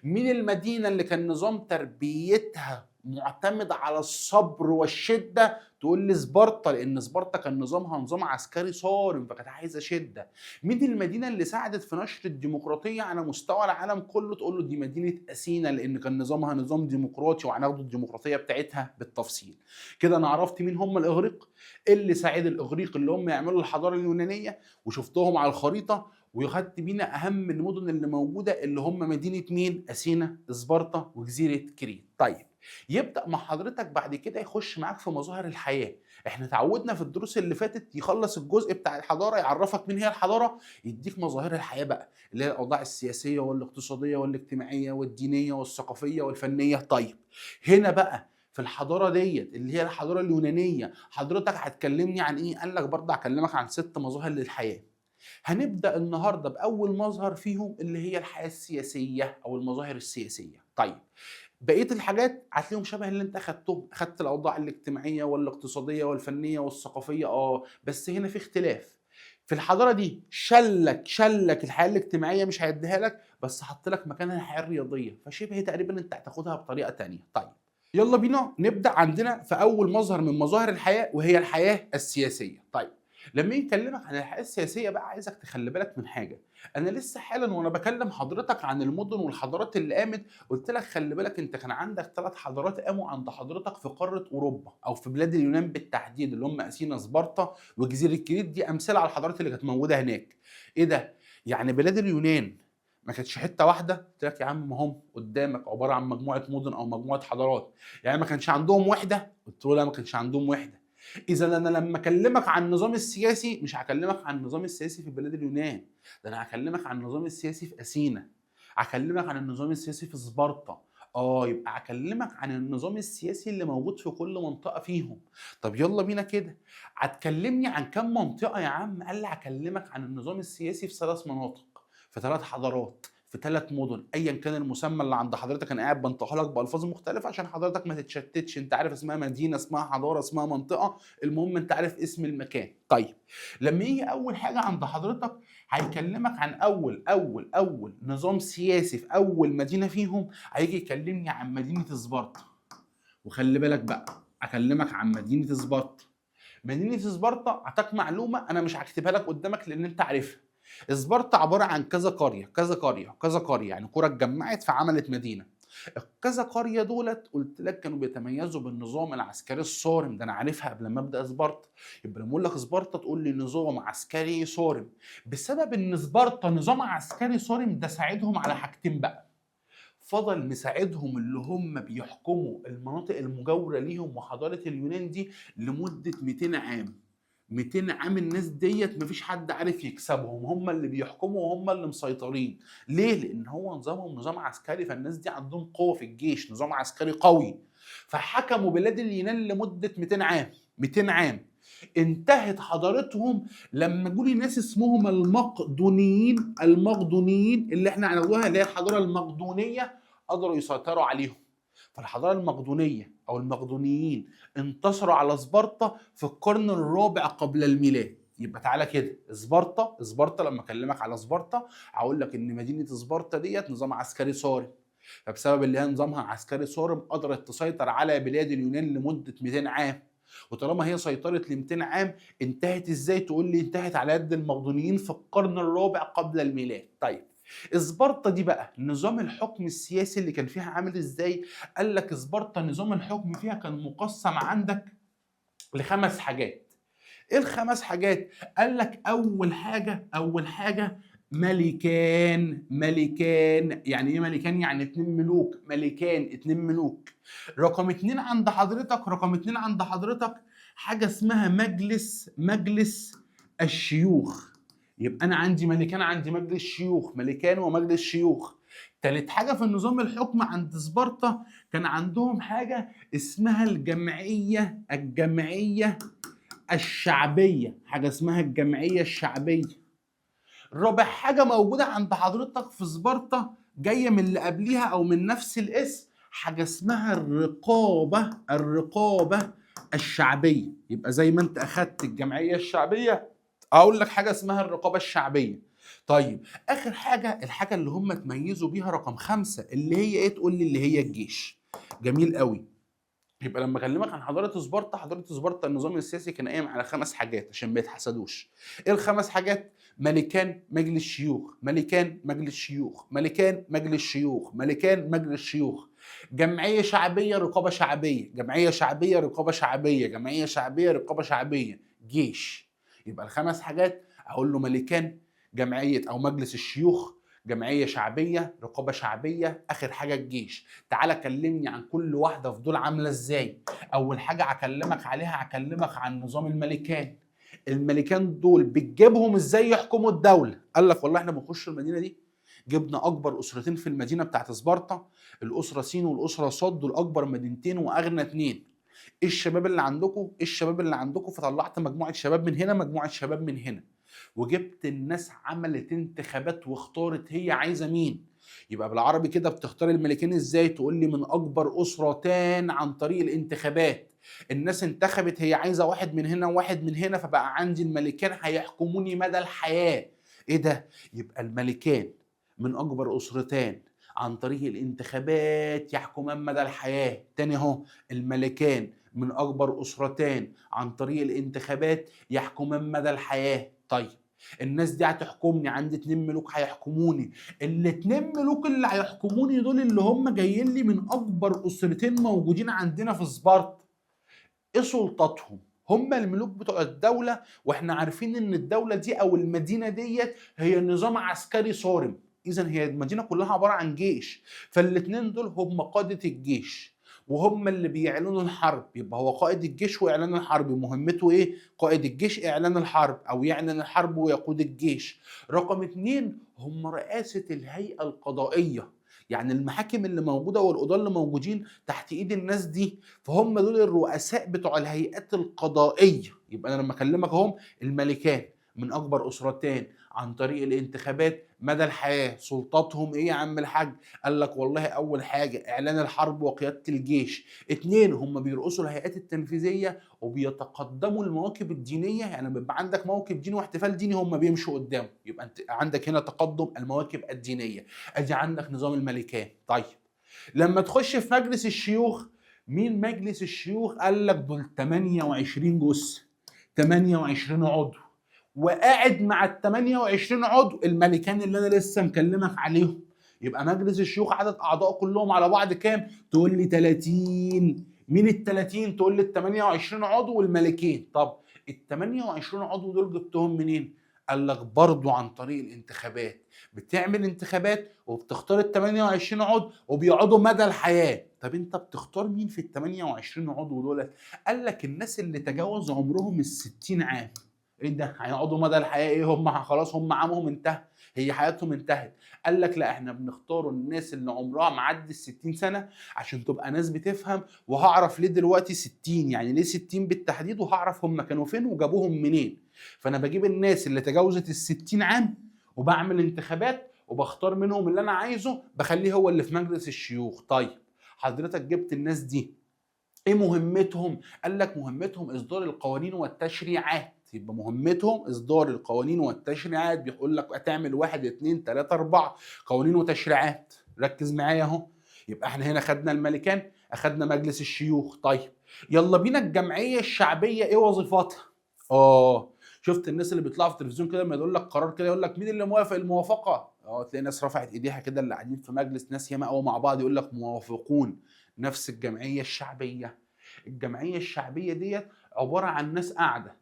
مين المدينه اللي كان نظام تربيتها معتمد على الصبر والشده؟ تقول لي سبارتا، لان سبارتا كان نظامها نظام عسكري صارم فكانت عايزه شده. مين المدينه اللي ساعدت في نشر الديمقراطيه على مستوى العالم كله؟ تقول له دي مدينه اثينا، لان كان نظامها نظام ديمقراطي، وهناخد الديمقراطيه بتاعتها بالتفصيل. كده انا عرفت مين هم الاغريق، اللي ساعد الاغريق اللي هم يعملوا الحضاره اليونانيه، وشفتهم على الخريطه، وخدت بينا اهم المدن اللي موجوده اللي هم مدينه مين؟ اثينا، سبارتا، وجزيره كريت. طيب يبدا مع حضرتك بعد كده يخش معاك في مظاهر الحياه. احنا اتعودنا في الدروس اللي فاتت يخلص الجزء بتاع الحضاره يعرفك مين هي الحضاره، يديك مظاهر الحياه بقى اللي هي الاوضاع السياسيه والاقتصاديه والاجتماعيه والدينيه والثقافيه والفنيه. طيب هنا بقى في الحضاره ديت اللي هي الحضاره اليونانيه حضرتك هتكلمني عن ايه؟ قال لك برضه هكلمك عن 6 مظاهر للحياه. هنبدأ النهارده بأول مظهر فيهم اللي هي الحياة السياسية أو المظاهر السياسية. طيب بقية الحاجات هتلاقيهم شبه اللي أنت أخدتهم، أخدت الأوضاع الاجتماعية والاقتصادية والفنية والثقافية، بس هنا في اختلاف. في الحضارة دي شلك الحياة الاجتماعية مش هيديها لك، بس حط لك مكانها الحياة الرياضية، فشبه تقريبا أنت هتاخدها بطريقة تانية. طيب يلا بينا نبدأ عندنا في أول مظهر من مظاهر الحياة وهي الحياة السياسية. طيب لما يجي يكلمك عن الحياه السياسيه بقى عايزك تخلي بالك من حاجه. انا لسه حالا وانا بكلم حضرتك عن المدن والحضارات اللي قامت قلت لك خلي بالك انت كان عندك 3 حضارات قاموا عند حضرتك في قاره اوروبا او في بلاد اليونان بالتحديد اللي هم اثينا، سبارتا، وجزيره كريت. دي امثله على الحضارات اللي كانت موجوده هناك. ايه ده؟ يعني بلاد اليونان ما كانتش حته واحده؟ قلت لك يا عم ما هم قدامك عباره عن مجموعه مدن او مجموعه حضارات. يعني ما كانش عندهم وحده؟ قلت له لا ما كانش عندهم وحده. اذا انا لما اكلمك عن النظام السياسي مش هكلمك عن النظام السياسي في بلاد اليونان، ده انا هكلمك عن النظام السياسي في اثينا، هكلمك عن النظام السياسي في سبارتا. يبقى هكلمك عن النظام السياسي اللي موجود في كل منطقه فيهم. طب يلا بينا كده، هتكلمني عن كم منطقه يا عم؟ قال لي هكلمك عن النظام السياسي في 3 مناطق، في 3 حضارات، في 3 مدن، ايا كان المسمى اللي عند حضرتك. انا قاعد بنطقها لك بالفاظ مختلفه عشان حضرتك ما تتشتتش. انت عارف اسمها مدينه، اسمها حضاره، اسمها منطقه، المهم انت عارف اسم المكان. طيب لما يجي اول حاجه عند حضرتك هيكلمك عن اول نظام سياسي في اول مدينه فيهم، هيجي يكلمني عن مدينه سبارتا. وخلي بالك بقى اكلمك عن مدينه سبارتا. مدينه سبارتا اعطاك معلومه انا مش هكتبها لك قدامك لان انت عارفها. سبارتا عباره عن كذا قريه كذا قريه كذا قريه، يعني قرى اتجمعت فعملت مدينه. الكذا قريه دولت قلت لك كانوا بيتميزوا بالنظام العسكري الصارم، ده انا عارفها قبل ما ابدا سبارتا. يبقى لما اقول لك سبارتا تقول لي نظام عسكري صارم. بسبب ان سبارتا نظام عسكري صارم ده ساعدهم على حاجتين بقى. فضل مساعدهم اللي هم بيحكموا المناطق المجاوره ليهم وحضاره اليونان دي لمده 200 عام. 200 عام الناس ديت مفيش حد عارف يكسبهم، هم اللي بيحكموا وهم اللي مسيطرين. ليه؟ لان هو نظامهم نظام عسكري، فالناس دي عندهم قوه في الجيش، نظام عسكري قوي. فحكموا بلاد اليونان لمده 200 عام. 200 عام انتهت حضارتهم لما جولي ناس اسمهم المقدونيين. المقدونيين اللي احنا هنقولها اللي هي الحضاره المقدونيه، قدروا يسيطروا عليهم. فالحضاره المقدونيه او المقدونيين انتصروا على سبارتا في القرن الرابع قبل الميلاد. يبقى تعالى كده، سبارتا لما اكلمك على سبارتا هقول لك ان مدينه سبارتا ديت نظام عسكري صارم. فبسبب اللي هي نظامها عسكري صارم قدرت تسيطر على بلاد اليونان لمده 200 عام. وطالما هي سيطرت ل 200 عام، انتهت ازاي؟ تقول لي انتهت على يد المقدونيين في القرن الرابع قبل الميلاد. طيب سبارتا دي بقى نظام الحكم السياسي اللي كان فيها عامل ازاي؟ قال لك سبارتا نظام الحكم فيها كان مقسم عندك لخمس حاجات. ايه الخمس حاجات؟ قال لك اول حاجه ملكان. يعني ايه ملكان؟ يعني 2 ملوك. ملكان 2 ملوك. رقم اتنين عند حضرتك حاجه اسمها مجلس الشيوخ. يبقى انا عندي ملكان، عندي مجلس شيوخ، ملكان ومجلس شيوخ. تالت حاجه في النظام الحكم عند سبارتا كان عندهم حاجه اسمها الجمعيه الشعبيه. حاجه اسمها الجمعيه الشعبيه. رابع حاجه موجوده عند حضرتك في سبارتا جايه من اللي قبليها او من نفس الاسم، حاجه اسمها الرقابه الشعبيه. يبقى زي ما انت اخدت الجمعيه الشعبيه، اقول لك حاجه اسمها الرقابه الشعبيه. طيب اخر حاجه، الحاجه اللي هم تميزوا بيها رقم 5 اللي هي ايه؟ تقول لي اللي هي الجيش. جميل قوي. يبقى لما اكلمك عن حضاره سبارتا النظام السياسي كان قايم على 5 حاجات عشان ما يتحسدوش. ايه الخمس حاجات؟ ملكان، مجلس شيوخ، ملكان، مجلس شيوخ، ملكان، مجلس شيوخ، ملكان، مجلس شيوخ. جمعيه شعبيه، رقابه شعبيه، جمعيه شعبيه، رقابه شعبيه، جمعيه شعبيه، رقابه شعبيه، جيش. يبقى الخمس حاجات اقول له ملكان، جمعيه او مجلس الشيوخ، جمعيه شعبيه، رقابه شعبيه، اخر حاجه الجيش. تعالى كلمني عن كل واحده في دول عامله ازاي. اول حاجه هكلمك عن نظام الملكان. الملكان دول بتجيبهم ازاي يحكموا الدوله؟ قال لك والله احنا بنخش المدينه دي، جبنا اكبر اسرتين في المدينه بتاعت سبارتا، الاسره س والاسره ص، دول اكبر مدينتين واغنى 2. ايه الشباب اللي عندكم؟ فطلعت مجموعه شباب من هنا، مجموعه شباب من هنا، وجبت الناس عملت انتخابات واختارت هي عايزه مين. يبقى بالعربي كده بتختار الملكين ازاي؟ تقول لي من اكبر اسرتان عن طريق الانتخابات. الناس انتخبت هي عايزه واحد من هنا وواحد من هنا، فبقى عندي الملكان هيحكموني مدى الحياه. ايه ده؟ يبقى الملكان من اكبر اسرتان عن طريق الانتخابات يحكمان مدى الحياه. تاني اهو، الملكان من اكبر اسرتان عن طريق الانتخابات يحكمان مدى الحياه. طيب الناس دي هتحكمني، عندي 2 ملوك هيحكموني. ال2 ملوك اللي هيحكموني دول اللي هم جايين لي من اكبر اسرتين موجودين عندنا في سبارتا. ايه سلطتهم؟ هم الملوك بتوع الدولة، واحنا عارفين ان الدولة دي او المدينة ديت هي نظام عسكري صارم. اذا هي المدينة كلها عبارة عن جيش. فالاتنين دول هم قادة الجيش وهم اللي بيعلنوا الحرب. يبقى هو قائد الجيش واعلان الحرب، مهمته ايه؟ قائد الجيش اعلان الحرب او يعلن الحرب ويقود الجيش. رقم 2 هم رئاسة الهيئة القضائية. يعني المحاكم اللي موجودة والقضاة اللي موجودين تحت ايد الناس دي، فهم دول الرؤساء بتوع الهيئات القضائية. يبقى انا لما اكلمك هم الملكان من اكبر اسرتين عن طريق الانتخابات مدى الحياة. سلطاتهم ايه يا عم الحاج؟ قال لك والله اول حاجة اعلان الحرب وقيادة الجيش. 2 هم بيرقصوا الهيئات التنفيذية وبيتقدموا المواكب الدينية. يعني لما يبقى عندك موكب ديني واحتفال ديني هم بيمشوا قدامه، يبقى انت عندك هنا تقدم المواكب الدينية. ادي عندك نظام الملكان. طيب لما تخش في مجلس الشيوخ، مين مجلس الشيوخ؟ قال لك دول 28 جثة، 28 عضو، وقاعد مع ال 28 عضو الملكان اللي انا لسه مكلمك عليهم. يبقى مجلس الشيوخ عدد اعضاء كلهم على بعض كام؟ تقول لي 30. مين ال 30؟ تقول لي ال 28 عضو والملكين. طب ال 28 عضو دول جبتهم منين؟ قال لك برضو عن طريق الانتخابات. بتعمل انتخابات وبتختار ال 28 عضو وبيقعدوا مدى الحياه. طب انت بتختار مين في ال 28 عضو دولت؟ قال لك الناس اللي تجاوز عمرهم ال 60 عام. ايه ده؟ هيقعدوا مدى الحياه ايه؟ هم خلاص هم عامهم انتهى، هي حياتهم انتهت. قال لك لا، احنا بنختار الناس اللي عمرها معدي ال 60 سنه عشان تبقى ناس بتفهم، وهعرف ليه دلوقتي 60، يعني ليه 60 بالتحديد، وهعرف هم كانوا فين وجابوهم منين. فانا بجيب الناس اللي تجاوزت ال 60 عام وبعمل انتخابات وبختار منهم اللي انا عايزه، بخليه هو اللي في مجلس الشيوخ. طيب حضرتك جبت الناس دي، ايه مهمتهم؟ قال لك مهمتهم اصدار القوانين والتشريعات. يبقى مهمتهم اصدار القوانين والتشريعات. بيقول لك هتعمل 1 2 3 4 قوانين وتشريعات. ركز معايا اهو. يبقى احنا هنا خدنا الملكان، اخدنا مجلس الشيوخ. طيب يلا بينا الجمعيه الشعبيه، ايه وظيفتها؟ شفت الناس اللي بيطلعوا في التلفزيون كده لما يقول لك قرار كده، يقول لك مين اللي موافق الموافقه؟ تلاقي ناس رفعت ايديها كده، اللي قاعدين في مجلس ناس ياما قوي مع بعض يقول لك موافقون. نفس الجمعيه الشعبيه. الجمعيه الشعبيه ديت عباره عن ناس قاعده،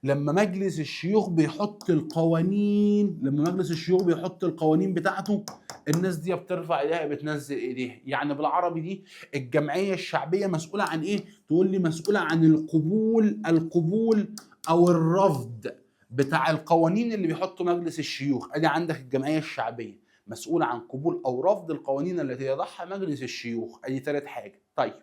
لما مجلس الشيوخ بيحط القوانين، لما مجلس الشيوخ بيحط القوانين بتاعته، الناس دي بترفع ايديها بتنزل ايديها. يعني بالعربي دي الجمعيه الشعبيه مسؤوله عن ايه؟ تقول لي مسؤوله عن القبول او الرفض بتاع القوانين اللي بيحطوا مجلس الشيوخ. ادي عندك الجمعيه الشعبيه مسؤوله عن قبول او رفض القوانين التي يضعها مجلس الشيوخ. ادي ثالث حاجه. طيب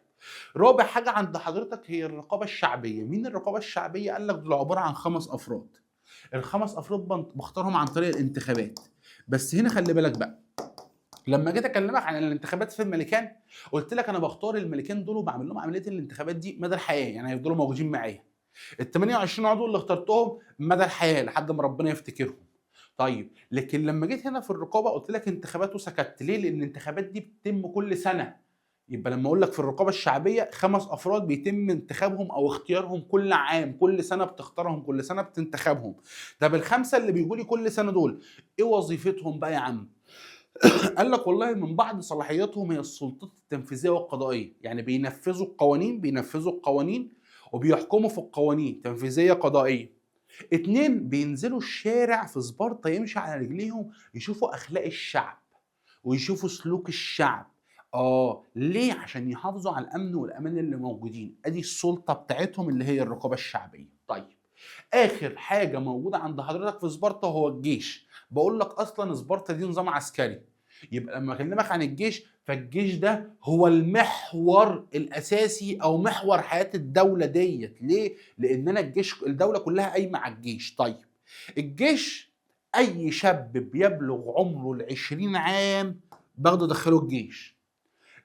رابع حاجة عند حضرتك هي الرقابة الشعبية. مين الرقابة الشعبية؟ قال لك دول عبارة عن 5 أفراد. الخمس أفراد بختارهم عن طريق الانتخابات. بس هنا خلي بالك بقى، لما جيت اكلمك عن الانتخابات في الملكان قلت لك انا بختار الملكان دول وبعمل لهم عمليه الانتخابات دي مدى الحياه، يعني هيفضلوا موجودين معايا. ال 28 عضو اللي اخترتهم مدى الحياه لحد ما ربنا يفتكرهم. طيب لكن لما جيت هنا في الرقابه قلت لك انتخابات وسكت. ليه؟ لان الانتخابات دي بتتم كل سنه. يبقى لما اقول لك في الرقابه الشعبيه 5 افراد بيتم انتخابهم او اختيارهم كل عام، كل سنه بتختارهم، كل سنه بتنتخبهم. طب الخمسه اللي بيجوا لي كل سنه دول ايه وظيفتهم بقى يا عم؟ قال لك والله من بعض صلاحياتهم هي السلطات التنفيذيه والقضائيه، يعني بينفذوا القوانين وبيحكموا في القوانين تنفيذيه قضائيه. 2 بينزلوا الشارع في سبارتا يمشي على رجليهم يشوفوا اخلاق الشعب ويشوفوا سلوك الشعب. ليه؟ عشان يحافظوا على الامن والامان اللي موجودين. ادي السلطه بتاعتهم اللي هي الرقابه الشعبيه. طيب اخر حاجه موجوده عند حضرتك في سبارتا هو الجيش. بقول لك اصلا سبارتا دي نظام عسكري. يبقى لما اكلمك عن الجيش فالجيش ده هو المحور الاساسي او محور حياه الدوله ديت. ليه؟ لان انا الجيش، الدوله كلها قايمه على الجيش. طيب الجيش اي شاب بيبلغ عمره ال20 عام باخده ادخله الجيش.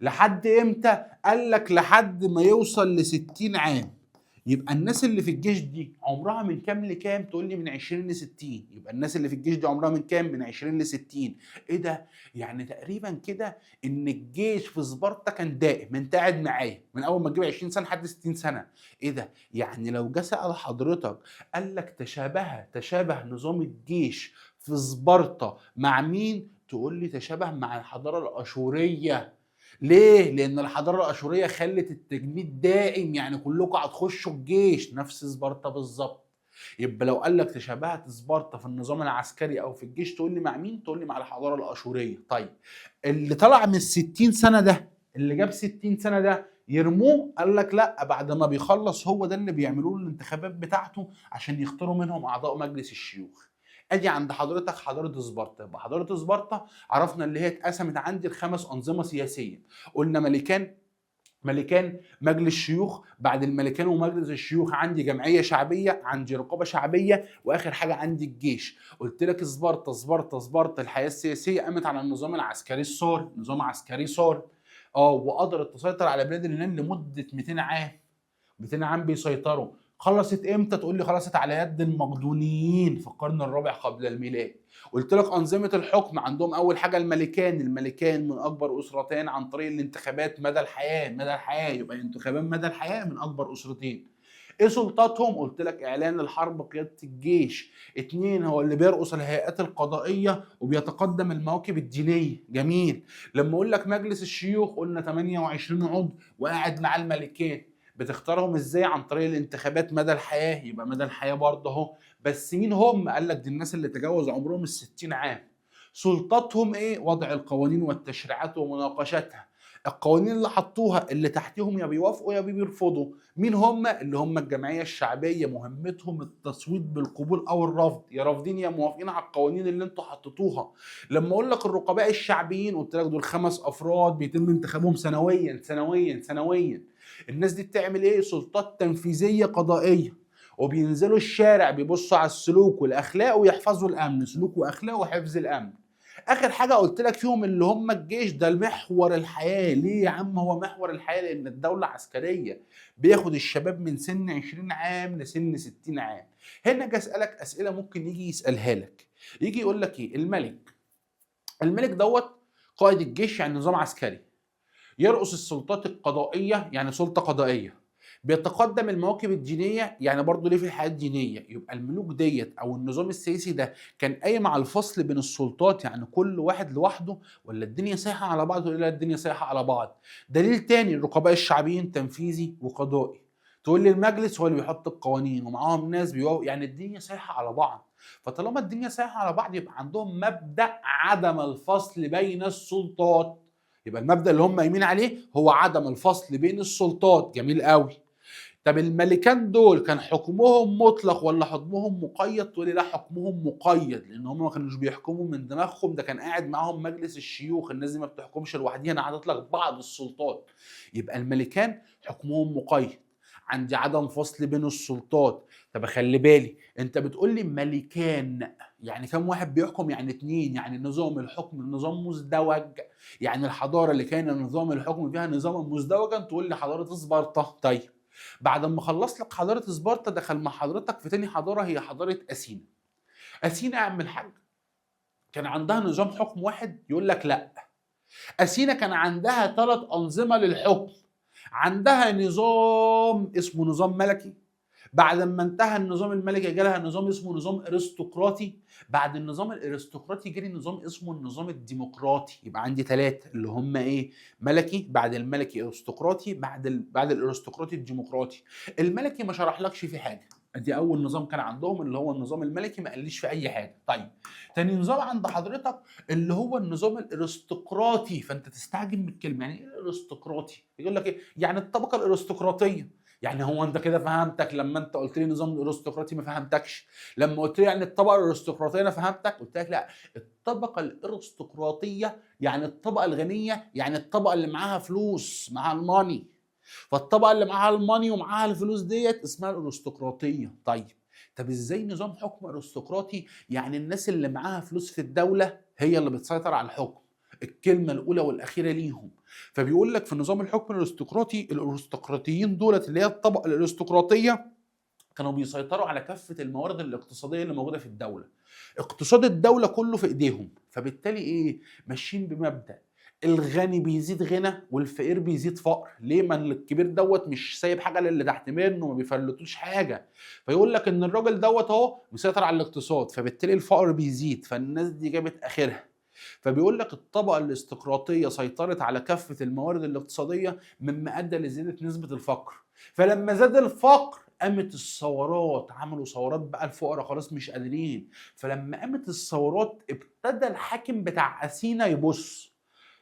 لحد امتى؟ قال لك لحد ما يوصل ل60 عام. يبقى الناس اللي في الجيش دي عمرها من كام لكام؟ تقول لي من 20 ل 60. يبقى الناس اللي في الجيش دي عمرها من كام؟ من 20 ل 60. ايه ده؟ يعني تقريبا كده ان الجيش في سبارتا كان دائم، انت قاعد معايا من اول ما تجيب 20 سنه لحد 60 سنه. ايه ده؟ يعني لو جه سأل حضرتك قال لك تشابه نظام الجيش في سبارتا مع مين؟ تقول لي تشابه مع الحضاره الاشوريه. ليه؟ لأن الحضارة الأشورية خلت التجنيد دائم، يعني كلكم هتخشوا الجيش نفس سبارتا بالظبط. يبقى لو قال لك تشابهت سبارتا في النظام العسكري أو في الجيش تقول لي مع مين؟ تقول لي مع الحضارة الأشورية. طيب اللي طلع من 60 سنة ده، اللي جاب 60 سنة ده يرموه؟ قال لك لا، بعد ما بيخلص هو ده اللي بيعملوا له الانتخابات بتاعته عشان يختاروا منهم أعضاء مجلس الشيوخ. ادي عند حضرتك حضاره سبارتا. يبقى حضاره سبارتا عرفنا اللي هي اتقسمت عندي ل5 انظمه سياسيه. قلنا ملكان مجلس شيوخ، بعد الملكان ومجلس الشيوخ عندي جمعيه شعبيه، عندي رقابه شعبيه، واخر حاجه عندي الجيش. قلت لك سبارتا الحياه السياسيه قامت على النظام العسكري الصارم، نظام عسكري صارم. وقدرت تسيطر على بلاد اليونان لمده 200 عام. 200 عام بيسيطروا. خلصت امتى؟ تقول لي خلصت على يد المقدونيين في القرن الرابع قبل الميلاد. قلت لك انظمه الحكم عندهم اول حاجه الملكان من اكبر اسرتين عن طريق الانتخابات مدى الحياه. يبقى انتخابات مدى الحياه من اكبر اسرتين. ايه سلطاتهم؟ قلت لك اعلان الحرب، قياده الجيش. 2 هو اللي بيرقص الهيئات القضائيه وبيتقدم المواكب الدينيه. جميل. لما اقول لك مجلس الشيوخ قلنا 28 عضو وقاعد مع الملكين. بتختارهم ازاي؟ عن طريق الانتخابات مدى الحياه. يبقى مدى الحياه برضه اهو. بس مين هم؟ قال لك دي الناس اللي تجاوز عمرهم ال60 عام. سلطاتهم ايه؟ وضع القوانين والتشريعات ومناقشتها. القوانين اللي حطوها اللي تحتهم يا بيوافقوا يا بيرفضوا. مين هم؟ اللي هم الجمعيه الشعبيه، مهمتهم التصويت بالقبول او الرفض، يا رافضين يا موافقين على القوانين اللي انتوا حطيتوها. لما اقول لك الرقباء الشعبيين، قلت لك دول 5 افراد بيتم انتخابهم سنويا سنويا سنويا. الناس دي بتعمل ايه؟ سلطات تنفيذيه قضائيه، وبينزلوا الشارع بيبصوا على السلوك والاخلاق ويحفظوا الامن، سلوك واخلاق وحفظ الامن. اخر حاجه قلت لك فيهم اللي هم الجيش، ده المحور الحياه. ليه يا عم هو محور الحياه؟ لان الدوله عسكريه، بياخد الشباب من سن 20 عام لسن 60 عام. هنا اجي اسالك اسئله ممكن يجي يسالها لك، يجي يقول لك ايه؟ الملك دوت قائد الجيش يعني نظام عسكري، يرأس السلطات القضائيه يعني سلطه قضائيه، بيتقدم المواكب الدينيه يعني برضه ليه في الحياه الدينيه. يبقى الملوك ديت او النظام السياسي ده كان قايم على الفصل بين السلطات، يعني كل واحد لوحده، ولا الدنيا سايحه على بعض؟ ولا لا الدنيا سايحه على بعض. دليل تاني، الرقباء الشعبيين تنفيذي وقضائي. تقول لي المجلس هو اللي بيحط القوانين ومعاهم ناس يعني الدنيا سايحه على بعض. فطالما الدنيا سايحه على بعض يبقى عندهم مبدأ عدم الفصل بين السلطات. يبقى المبدأ اللي هم قايمين عليه هو عدم الفصل بين السلطات. جميل قوي. طب الملكان دول كان حكمهم مطلق ولا حكمهم مقيد؟ تقولي لا حكمهم مقيد، لان هم ما كانوش بيحكموا من دماغهم، ده كان قاعد معاهم مجلس الشيوخ. الناس دي ما بتحكمش لوحديها، انا حاطط لك بعض السلطات. يبقى الملكان حكمهم مقيد، عندي عدم فصل بين السلطات. طب خلي بالي، انت بتقول لي ملكان يعني كم واحد بيحكم؟ يعني 2. يعني نظام الحكم نظام مزدوج، يعني الحضاره اللي كان نظام الحكم فيها نظاما مزدوجا، تقول لي حضاره سبارتا. طيب بعد ما خلص لك حضاره سبارتا، دخل مع حضرتك في تاني حضاره، هي حضاره اثينا. اثينا يا عم الحاج كان عندها نظام حكم واحد؟ يقول لك لا، اثينا كان عندها 3 انظمه للحكم. عندها نظام اسمه نظام ملكي، بعد ما انتهى النظام الملكي جالها نظام اسمه نظام ارستقراطي، بعد النظام الارستقراطي جالي نظام اسمه النظام الديمقراطي. يبقى عندي 3 اللي هم ايه؟ ملكي، بعد الملكي ارستقراطي، بعد الارستقراطي الديمقراطي. الملكي ما شرحلكش فيه حاجه، ادي اول نظام كان عندهم اللي هو النظام الملكي، ما قاليش في اي حاجه. طيب تاني نظام عند حضرتك اللي هو النظام الارستقراطي. فانت تستعجب من الكلمه، يعني ايه الارستقراطي؟ يقول لك ايه؟ يعني الطبقه الارستقراطيه. يعني هو انت كده فهمتك لما انت قلت لي نظام الارستقراطي؟ ما فهمتكش. لما قلت لي يعني الطبقه الارستقراطيه انا فهمتك. قلت لك لا، الطبقه الارستقراطيه يعني الطبقه الغنيه، يعني الطبقه اللي معاها فلوس، معاها الماني. فالطبقه اللي معاها الماني ومعاها الفلوس ديت اسمها الارستقراطيه. طيب طب ازاي نظام حكم ارستقراطي؟ يعني الناس اللي معاها فلوس في الدوله هي اللي بتسيطر على الحكم، الكلمه الاولى والاخيره ليهم. فبيقول لك في نظام الحكم الارستقراطي، الارستقراطيين دولت اللي هي الطبقه الارستقراطيه كانوا بيسيطروا على كافه الموارد الاقتصاديه اللي موجوده في الدوله. اقتصاد الدوله كله في ايديهم. فبالتالي ايه؟ ماشيين بمبدا الغني بيزيد غنى والفقير بيزيد فقر. ليه؟ ما الكبير دوت مش سايب حاجه للي تحت منه، ما بيفلتوش حاجه. فيقول لك ان الراجل دوت اهو مسيطر على الاقتصاد، فبالتالي الفقر بيزيد، فالناس دي جابت اخرها. فبيقول لك الطبقه الاستقراطيه سيطرت على كافه الموارد الاقتصاديه، مما ادى لزياده نسبه الفقر. فلما زاد الفقر قامت الثورات، عملوا ثورات بقى، الفقراء خلاص مش قادرين. فلما قامت الثورات ابتدى الحاكم بتاع اثينا